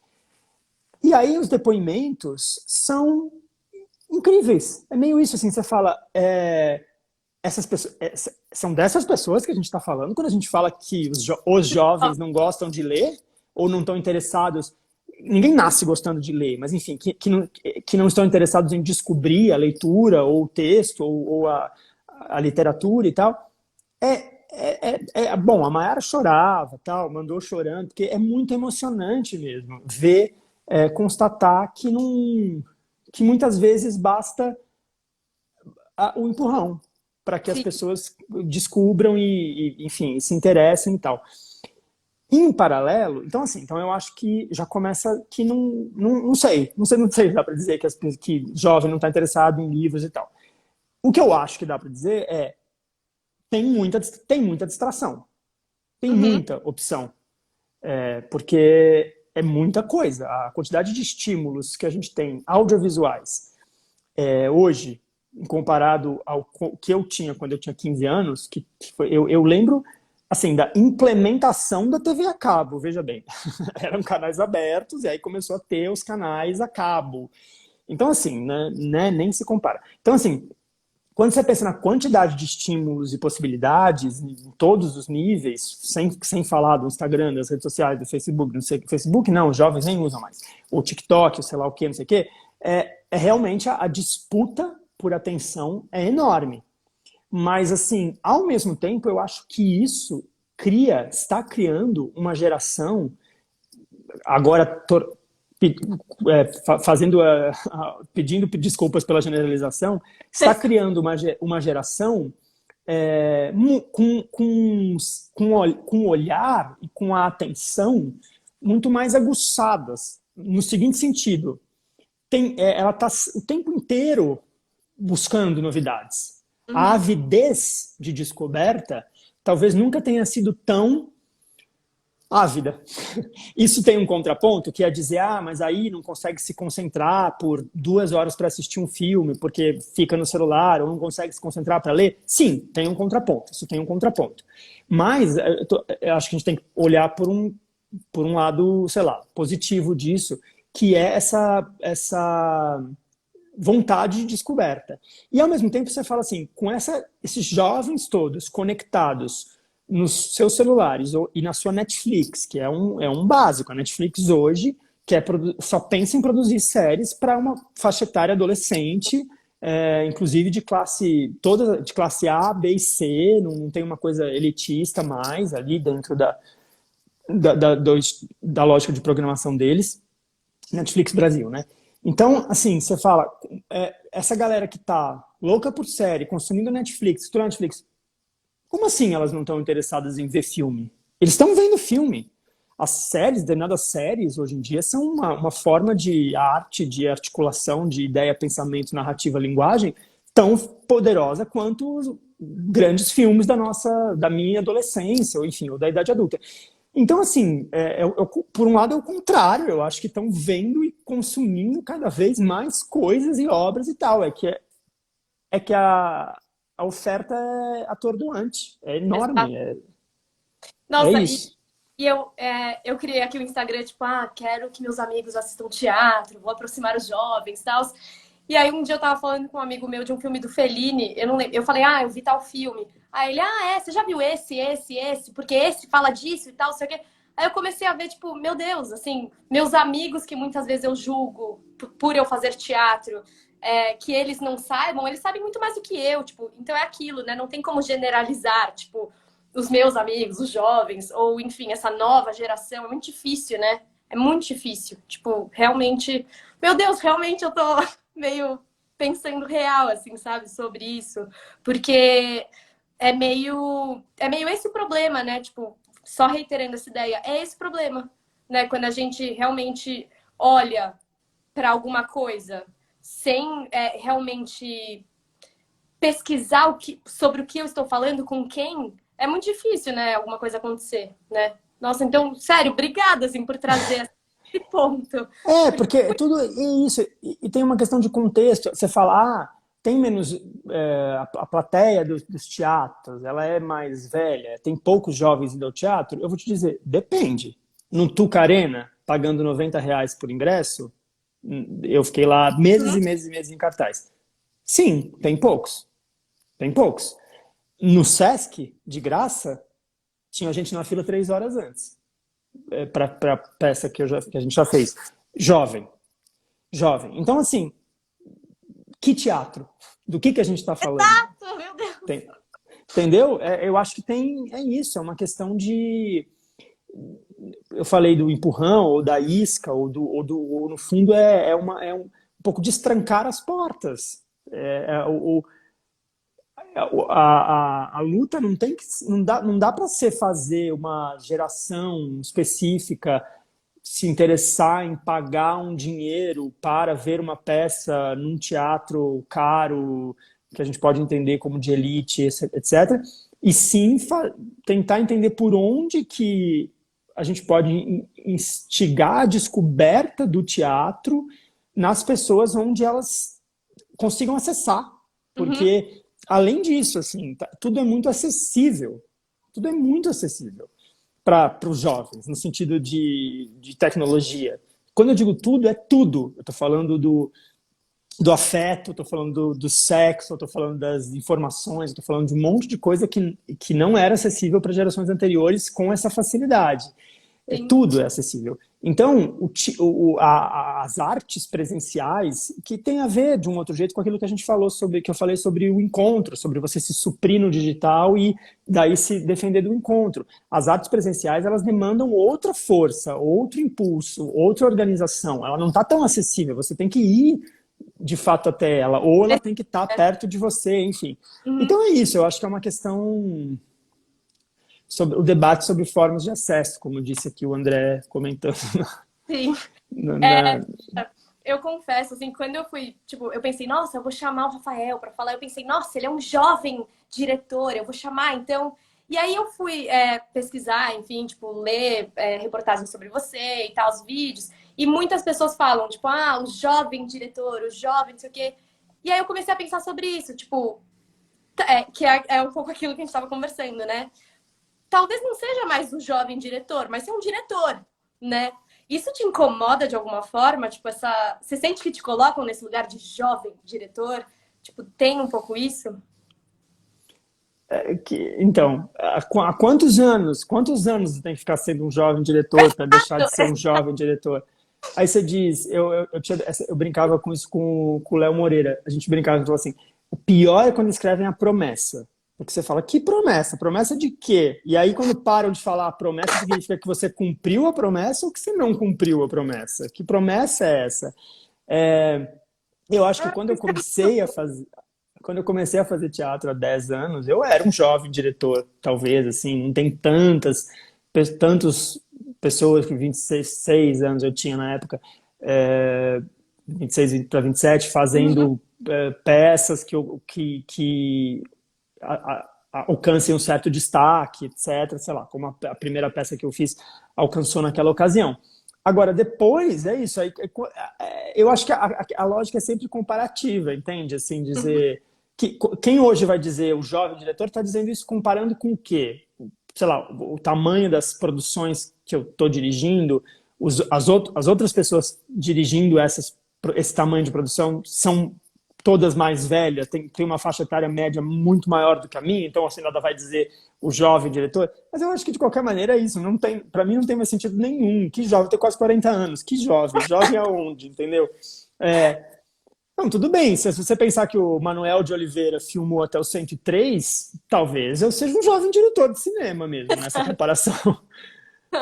E aí os depoimentos são incríveis. É meio isso, assim, você fala, essas pessoas, são dessas pessoas que a gente está falando quando a gente fala que os jovens não gostam de ler ou não estão interessados. Ninguém nasce gostando de ler, mas enfim, que não estão interessados em descobrir a leitura ou o texto ou a literatura e tal. Bom, a Mayara chorava, tal, mandou chorando, porque é muito emocionante mesmo ver, constatar que muitas vezes basta o empurrão para que as pessoas descubram e, enfim, se interessem e tal. Em paralelo, então assim, então eu acho que já começa que não sei se dá para dizer que jovem não está interessado em livros e tal. O que eu acho que dá para dizer tem muita distração. tem
Uhum.
muita opção, porque é muita coisa. A quantidade de estímulos que a gente tem audiovisuais hoje, comparado ao que eu tinha quando eu tinha 15 anos, eu lembro assim, da implementação da TV a cabo, veja bem. Eram canais abertos e aí começou a ter os canais a cabo. Então, assim, né, nem se compara. Então, assim, quando você pensa na quantidade de estímulos e possibilidades em todos os níveis, sem falar do Instagram, das redes sociais, do Facebook, não sei, Facebook não, os jovens nem usam mais, o TikTok, o sei lá o que, não sei o que, realmente a disputa por atenção é enorme. Mas, assim, ao mesmo tempo, eu acho que isso está criando uma geração, agora fazendo pedindo desculpas pela generalização, está criando uma geração com o olhar e com a atenção muito mais aguçadas, no seguinte sentido, ela está o tempo inteiro buscando novidades. A
Uhum.
avidez de descoberta talvez nunca tenha sido tão ávida. Isso tem um contraponto, que é dizer, mas aí não consegue se concentrar por 2 horas para assistir um filme, porque fica no celular, ou não consegue se concentrar para ler. Sim, tem um contraponto, isso tem um contraponto. Mas eu acho que a gente tem que olhar por um lado, sei lá, positivo disso, que é essa vontade de descoberta. E ao mesmo tempo você fala assim, com esses jovens todos conectados nos seus celulares e na sua Netflix, que é um básico. A Netflix hoje só pensa em produzir séries para uma faixa etária adolescente, inclusive de classe A, B e C, não tem uma coisa elitista mais ali dentro da lógica de programação deles. Netflix Brasil, né? Então, assim, você fala, essa galera que tá louca por série, consumindo Netflix, como assim elas não estão interessadas em ver filme? Eles estão vendo filme. As séries, determinadas séries, hoje em dia, são uma forma de arte, de articulação, de ideia, pensamento, narrativa, linguagem, tão poderosa quanto os grandes filmes da minha adolescência, ou enfim, ou da idade adulta. Então, assim, por um lado é o contrário, eu acho que estão vendo e consumindo cada vez mais coisas e obras e tal. É que a oferta é atordoante, é
Exato.
enorme, é
Nossa,
isso.
e eu criei aqui o Instagram, tipo, quero que meus amigos assistam teatro, vou aproximar os jovens e tal. E aí um dia eu tava falando com um amigo meu de um filme do Fellini, eu não lembro, eu falei, eu vi tal filme. Aí ele, você já viu esse, porque esse fala disso e tal, sei o quê. Aí eu comecei a ver, tipo, meu Deus, assim, meus amigos que muitas vezes eu julgo por eu fazer teatro, que eles não saibam, eles sabem muito mais do que eu, tipo, então é aquilo, né? Não tem como generalizar, tipo, os meus amigos, os jovens, ou enfim, essa nova geração, é muito difícil, né? É muito difícil. Tipo, realmente, meu Deus, realmente eu tô meio pensando real, assim, sabe, sobre isso. Porque é meio esse o problema, né? Tipo, só reiterando essa ideia, é esse o problema, né? Quando a gente realmente olha para alguma coisa sem realmente pesquisar sobre o que eu estou falando, com quem, é muito difícil, né? Alguma coisa acontecer, né? Nossa, então, sério, obrigada, assim, por trazer esse ponto. Porque
Porque tudo é isso, e tem uma questão de contexto. Você fala, tem menos. A plateia dos teatros, ela é mais velha, tem poucos jovens indo ao teatro. Eu vou te dizer, depende. No Tuca Arena, pagando R$ 90 por ingresso, eu fiquei lá meses e meses e meses em cartaz. Sim, tem poucos. Tem poucos. No Sesc, de graça, tinha gente na fila 3 horas antes, para peça que a gente já fez. Jovem. Jovem. Então, assim, que teatro? Do que a gente está falando?
exato, meu Deus.
Tem, entendeu? Eu acho que é isso, é uma questão de. Eu falei do empurrão, ou da isca, ou no fundo um pouco destrancar as portas. A luta não dá para você fazer uma geração específica se interessar em pagar um dinheiro para ver uma peça num teatro caro, que a gente pode entender como de elite, etc., e sim tentar entender por onde que a gente pode instigar a descoberta do teatro nas pessoas onde elas consigam acessar.
Uhum.
Porque, além disso, assim, tudo é muito acessível. Tudo é muito acessível para os jovens, no sentido de tecnologia. Quando eu digo tudo, é tudo. Eu estou falando do afeto, estou falando do sexo, estou falando das informações, estou falando de um monte de coisa que não era acessível para gerações anteriores com essa facilidade.
Sim.
Tudo é acessível. Então, as artes presenciais, que tem a ver de um outro jeito com aquilo que a gente falou sobre, que eu falei sobre o encontro, sobre você se suprir no digital e daí se defender do encontro. As artes presenciais, elas demandam outra força, outro impulso, outra organização. Ela não está tão acessível. Você tem que ir de fato até ela, ou ela tem que estar perto de você, enfim.
Uhum.
Então é isso. Eu acho que é uma questão sobre o debate sobre formas de acesso, como disse aqui o André comentando.
Sim.
Na,
É,
na...
eu confesso, assim, quando eu fui, tipo, eu pensei, nossa, eu vou chamar o Rafael para falar. Eu pensei, nossa, ele é um jovem diretor, eu vou chamar, então. E aí eu fui pesquisar, enfim, tipo, ler reportagens sobre você e tal, os vídeos. E muitas pessoas falam, tipo, ah, o jovem diretor, o jovem, não sei o quê. E aí eu comecei a pensar sobre isso, tipo, que é um pouco aquilo que a gente estava conversando, né? Talvez não seja mais um jovem diretor, mas ser um diretor, né? Isso te incomoda de alguma forma? Tipo, você sente que te colocam nesse lugar de jovem diretor? Tipo, tem um pouco isso?
Então, há quantos anos tem que ficar sendo um jovem diretor para deixar de ser um jovem diretor? Aí você diz, eu brincava com isso com o Léo Moreira, a gente brincava e falou assim, o pior é quando escrevem a promessa. Porque você fala, que promessa? Promessa de quê? E aí, quando param de falar a promessa, significa que você cumpriu a promessa ou que você não cumpriu a promessa? Que promessa é essa? É, eu acho que quando eu comecei a fazer teatro há 10 anos, eu era um jovem diretor, talvez, assim, não tem tantas pessoas que 26 anos eu tinha na época, 26 para 27,
Uhum.
fazendo peças que alcancem um certo destaque, etc. Sei lá, como a primeira peça que eu fiz alcançou naquela ocasião. Agora, depois, é isso. Eu acho que a lógica é sempre comparativa, entende? Assim,
Uhum.
dizer. Quem hoje vai dizer, o jovem diretor, está dizendo isso comparando com o quê? Sei lá, o tamanho das produções que eu estou dirigindo, as outras pessoas dirigindo esse tamanho de produção são todas mais velhas, tem uma faixa etária média muito maior do que a minha, então assim, nada vai dizer o jovem diretor, mas eu acho que de qualquer maneira é isso, não tem, para mim não tem mais sentido nenhum, que jovem, tem quase 40 anos, que jovem aonde, entendeu? É, não, tudo bem, se você pensar que o Manuel de Oliveira filmou até o 103, talvez eu seja um jovem diretor de cinema mesmo, nessa comparação.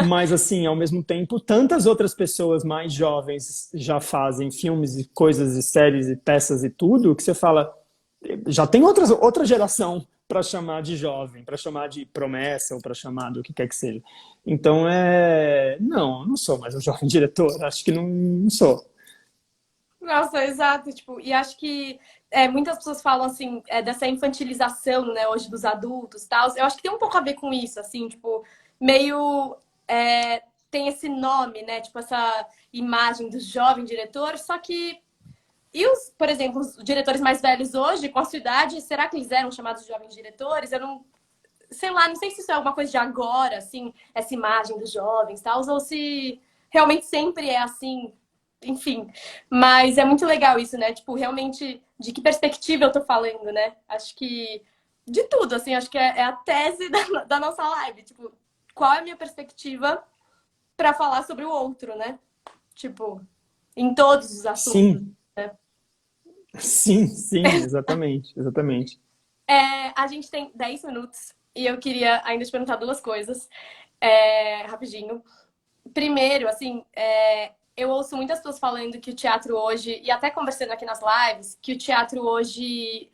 Mas, assim, ao mesmo tempo, tantas outras pessoas mais jovens já fazem filmes e coisas e séries e peças e tudo, que você fala, já tem outra geração para chamar de jovem, para chamar de promessa ou para chamar do que quer que seja. Então, não sou mais um jovem diretor, acho que não sou.
Nossa, exato, tipo, e acho que muitas pessoas falam assim, dessa infantilização, né, hoje dos adultos e tal. Eu acho que tem um pouco a ver com isso, assim, tipo, meio tem esse nome, né, tipo, essa imagem do jovem diretor, só que por exemplo, os diretores mais velhos hoje, com a sua idade, será que eles eram chamados de jovens diretores? Eu não, sei lá, não sei se isso é alguma coisa de agora, assim, essa imagem dos jovens, tal, ou se realmente sempre é assim, enfim. Mas é muito legal isso, né? Tipo, realmente, de que perspectiva eu tô falando, né? Acho que de tudo, assim, acho que é a tese da nossa live. Tipo, qual é a minha perspectiva para falar sobre o outro, né? Tipo, em todos os assuntos.
Sim, sim, exatamente, exatamente.
A gente tem 10 minutos e eu queria ainda te perguntar duas coisas, rapidinho. Primeiro, assim, eu ouço muitas pessoas falando que o teatro hoje, e até conversando aqui nas lives, que o teatro hoje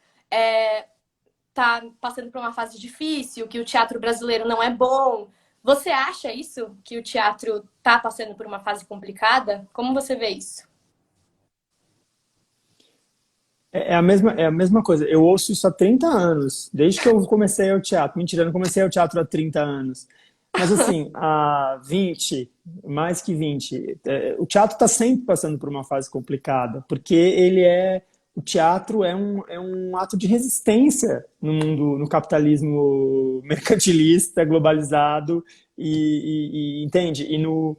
tá passando por uma fase difícil, que o teatro brasileiro não é bom. Você acha isso? Que o teatro tá passando por uma fase complicada? Como você vê isso?
é a mesma coisa. Eu ouço isso há 30 anos, desde que eu comecei ao teatro. Mentira, eu não comecei ao teatro há 30 anos. Mas assim, há 20, mais que 20, o teatro está sempre passando por uma fase complicada, porque o teatro é um ato de resistência no mundo, no capitalismo mercantilista, globalizado, entende? E num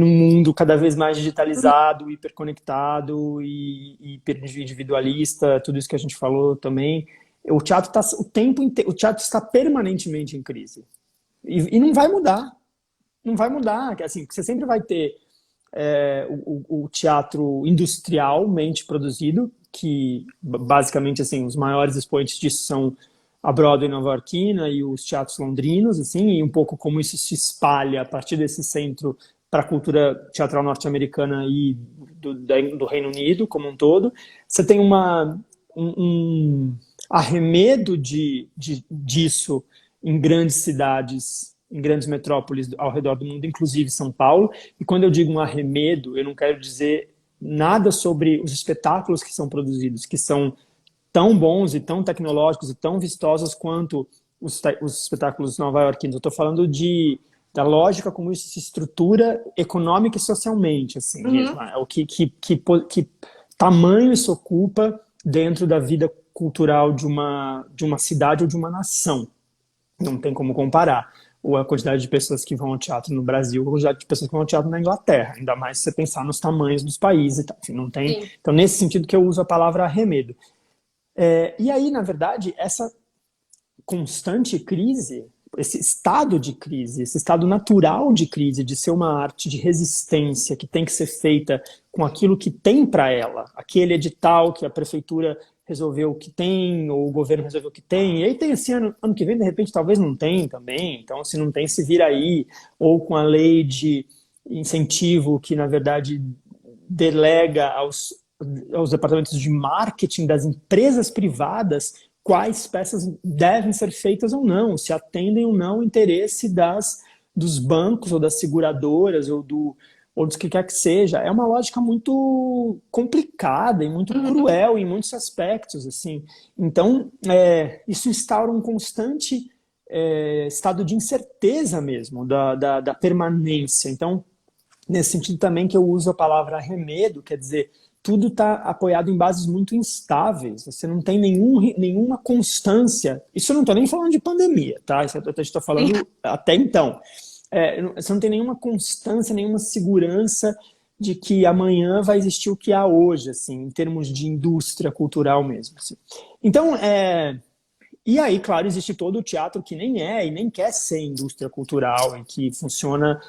mundo cada vez mais digitalizado, hiperconectado e hiperindividualista, tudo isso que a gente falou também, o teatro está o tempo inteiro, o teatro está permanentemente em crise. E não vai mudar. Não vai mudar. Assim, você sempre vai ter o teatro industrialmente produzido, que basicamente assim, os maiores expoentes disso são a Broadway nova-iorquina e os teatros londrinos, assim, e um pouco como isso se espalha a partir desse centro para a cultura teatral norte-americana e do Reino Unido como um todo. Você tem um arremedo disso em grandes cidades, em grandes metrópoles ao redor do mundo, inclusive São Paulo. E quando eu digo um arremedo, eu não quero dizer nada sobre os espetáculos que são produzidos, que são tão bons e tão tecnológicos e tão vistosos quanto os espetáculos nova-iorquinos. Eu estou falando da lógica como isso se estrutura econômica e socialmente, assim, mesmo. O que tamanho isso ocupa dentro da vida cultural de uma cidade ou de uma nação. Não tem como comparar a quantidade de pessoas que vão ao teatro no Brasil com a quantidade de pessoas que vão ao teatro na Inglaterra, ainda mais se você pensar nos tamanhos dos países e tal. Enfim, não tem.
Sim.
Então, nesse sentido que eu uso a palavra arremedo. E aí, na verdade, essa constante crise, esse estado de crise, esse estado natural de crise, de ser uma arte de resistência que tem que ser feita com aquilo que tem para ela, aquele edital que a prefeitura resolveu que tem, ou o governo resolveu que tem, e aí tem esse ano que vem, de repente, talvez não tem também, então se não tem, se vira aí, ou com a lei de incentivo que, na verdade, delega aos departamentos de marketing das empresas privadas quais peças devem ser feitas ou não, se atendem ou não ao interesse dos bancos ou das seguradoras ou dos que quer que seja. É uma lógica muito complicada e muito cruel em muitos aspectos, assim. Então, isso instaura um constante estado de incerteza mesmo da permanência. Então, nesse sentido também que eu uso a palavra arremedo, quer dizer, tudo está apoiado em bases muito instáveis, você não tem nenhuma constância. Isso eu não estou nem falando de pandemia, tá? Isso eu estou falando até então. Você não tem nenhuma constância, nenhuma segurança de que amanhã vai existir o que há hoje, assim, em termos de indústria cultural mesmo. Assim. Então, e aí, claro, existe todo o teatro que nem e nem quer ser indústria cultural, e que funciona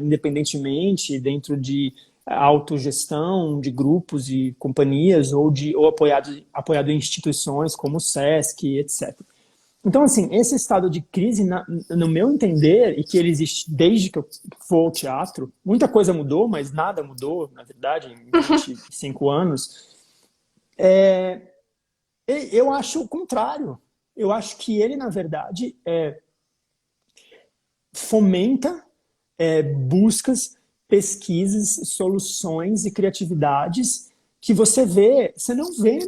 independentemente dentro de autogestão de grupos e companhias ou apoiado em instituições como o SESC, etc. Então, assim, esse estado de crise, no meu entender, e que ele existe desde que eu vou ao teatro, muita coisa mudou, mas nada mudou, na verdade, em 25 anos, eu acho o contrário. Eu acho que ele, na verdade, fomenta buscas, pesquisas, soluções e criatividades que você não vê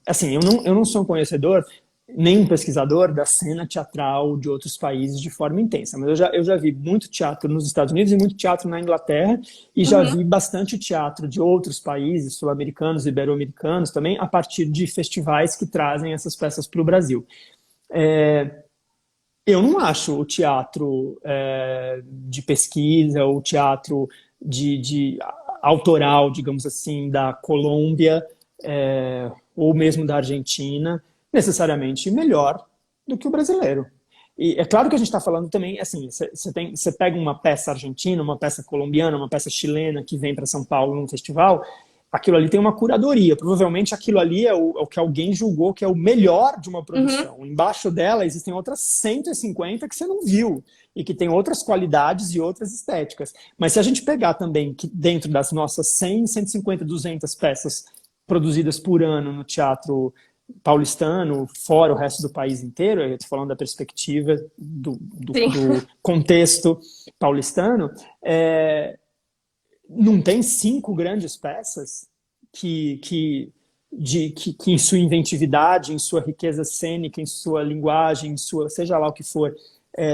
assim, eu não sou um conhecedor nem um pesquisador da cena teatral de outros países de forma intensa, mas eu já vi muito teatro nos Estados Unidos e muito teatro na Inglaterra, e já vi bastante teatro de outros países, sul-americanos, ibero-americanos também, a partir de festivais que trazem essas peças para o Brasil. Eu não acho o teatro de pesquisa, ou o teatro de autoral, digamos assim, da Colômbia, ou mesmo da Argentina, necessariamente melhor do que o brasileiro. E é claro que a gente está falando também, assim, você pega uma peça argentina, uma peça colombiana, uma peça chilena que vem para São Paulo num festival, aquilo ali tem uma curadoria. Provavelmente aquilo ali é o que alguém julgou que é o melhor de uma produção. Embaixo dela existem outras 150 que você não viu e que tem outras qualidades e outras estéticas. Mas se a gente pegar também que dentro das nossas 100, 150, 200 peças produzidas por ano no teatro paulistano, fora o resto do país inteiro, eu estou falando da perspectiva do contexto paulistano, não tem 5 grandes peças que em sua inventividade, em sua riqueza cênica, em sua linguagem, em sua, seja lá o que for,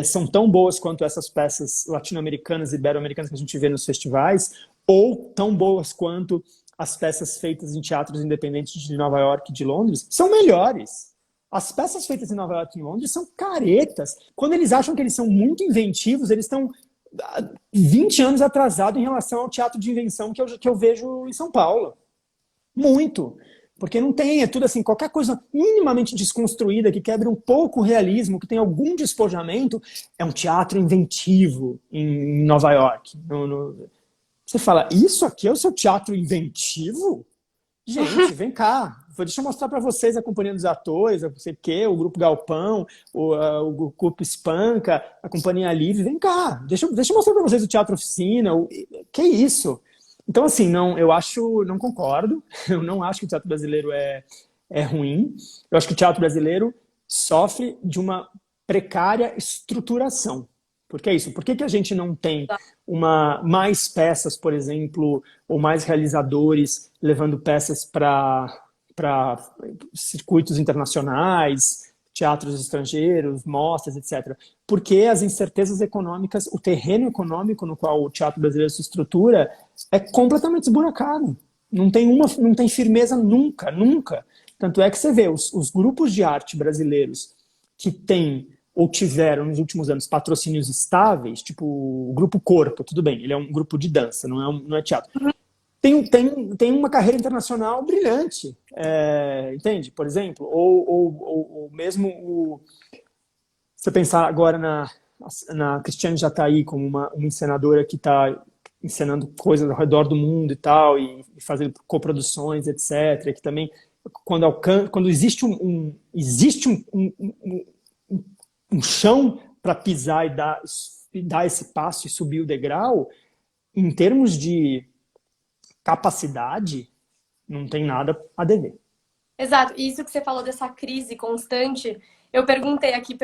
são tão boas quanto essas peças latino-americanas e ibero-americanas que a gente vê nos festivais, ou tão boas quanto as peças feitas em teatros independentes de Nova York e de Londres, são melhores. As peças feitas em Nova York e em Londres são caretas. Quando eles acham que eles são muito inventivos, eles estão 20 anos atrasados em relação ao teatro de invenção que eu vejo em São Paulo. Muito. Porque não tem, é tudo assim, qualquer coisa minimamente desconstruída, que quebre um pouco o realismo, que tem algum despojamento, é um teatro inventivo em Nova York. Você fala, isso aqui é o seu teatro inventivo? Gente, vem cá. Deixa eu mostrar para vocês a Companhia dos Atores, não sei o quê, o Grupo Galpão, o Grupo Espanca, a Companhia Livre. Vem cá, deixa eu mostrar para vocês o Teatro Oficina. Que isso? Então, assim, não concordo. Eu não acho que o teatro brasileiro é ruim. Eu acho que o teatro brasileiro sofre de uma precária estruturação. Por que isso? Por que a gente não tem mais peças, por exemplo, ou mais realizadores levando peças para circuitos internacionais, teatros estrangeiros, mostras, etc. Porque as incertezas econômicas, o terreno econômico no qual o teatro brasileiro se estrutura é completamente esburacado. Não tem firmeza nunca, nunca. Tanto é que você vê os grupos de arte brasileiros que têm ou tiveram nos últimos anos patrocínios estáveis, tipo o Grupo Corpo, tudo bem, ele é um grupo de dança, não é teatro. Tem uma carreira internacional brilhante, entende? Por exemplo, ou mesmo você pensar agora na Cristiane Jatahy como uma encenadora que está encenando coisas ao redor do mundo e tal, e fazendo coproduções, etc., que também, quando existe um chão para pisar e dar esse passo e subir o degrau, em termos de capacidade, não tem nada a dever.
Exato. E isso que você falou dessa crise constante, eu perguntei aqui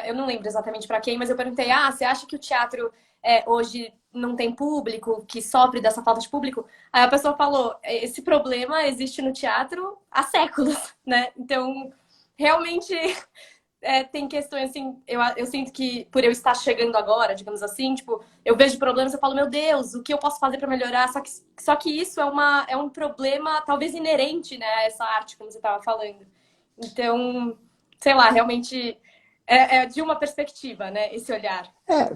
eu não lembro exatamente para quem, mas eu perguntei, você acha que o teatro hoje não tem público, que sofre dessa falta de público? Aí a pessoa falou, esse problema existe no teatro há séculos, né? Então, realmente... tem questões assim, eu sinto que por eu estar chegando agora, digamos assim, tipo, eu vejo problemas e eu falo, meu Deus, o que eu posso fazer para melhorar? Só que isso é um problema talvez inerente, né, a essa arte, como você estava falando. Então, sei lá, realmente é de uma perspectiva, né, esse olhar.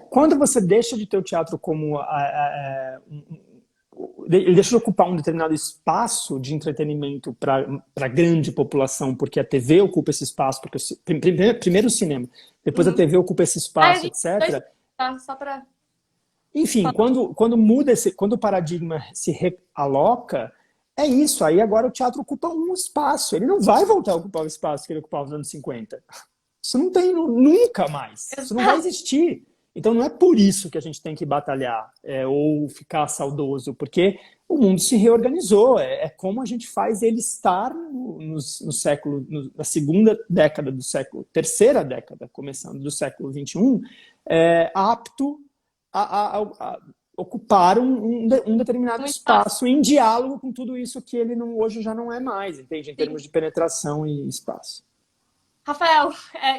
Quando você deixa de ter o teatro como ele deixa de ocupar um determinado espaço de entretenimento para a grande população, porque a TV ocupa esse espaço, porque primeiro o cinema, depois a TV ocupa esse espaço, etc.
Só para...
Enfim, quando muda quando o paradigma se realoca, é isso. Aí agora o teatro ocupa um espaço. Ele não vai voltar a ocupar o espaço que ele ocupava nos anos 50. Isso não tem nunca mais. Isso não vai existir. Então não é por isso que a gente tem que batalhar ou ficar saudoso, porque o mundo se reorganizou. É como a gente faz ele estar na segunda década do século, terceira década, começando do século XXI, apto a ocupar um determinado espaço em diálogo com tudo isso que ele hoje já não é mais, entende? Em termos de penetração e espaço.
Rafael,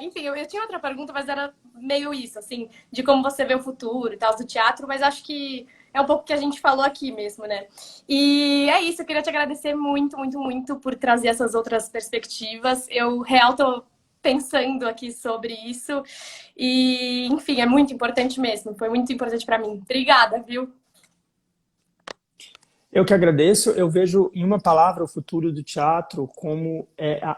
enfim, eu tinha outra pergunta, mas era meio isso, assim, de como você vê o futuro e tal do teatro, mas acho que é um pouco o que a gente falou aqui mesmo, né? E é isso, eu queria te agradecer muito, muito, muito por trazer essas outras perspectivas. Eu, real, tô pensando aqui sobre isso e, enfim, é muito importante mesmo, foi muito importante para mim. Obrigada, viu?
Eu que agradeço. Eu vejo, em uma palavra, o futuro do teatro como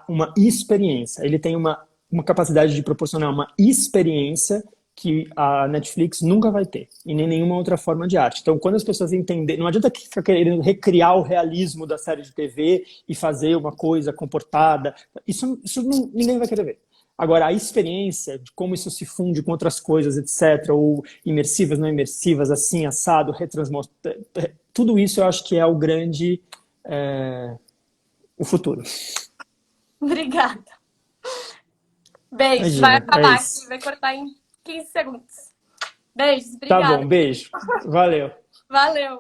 uma experiência. Ele tem uma capacidade de proporcionar uma experiência que a Netflix nunca vai ter, e nem nenhuma outra forma de arte. Então, quando as pessoas entenderem... Não adianta ficar querendo recriar o realismo da série de TV e fazer uma coisa comportada. Isso ninguém vai querer ver. Agora, a experiência de como isso se funde com outras coisas, etc., ou imersivas, não imersivas, assim, assado, tudo isso eu acho que é o grande... o futuro.
Obrigada. Beijo.
Imagina,
vai acabar aqui, vai cortar em 15 segundos. Beijos, obrigada.
Tá bom, beijo. Valeu.
Valeu.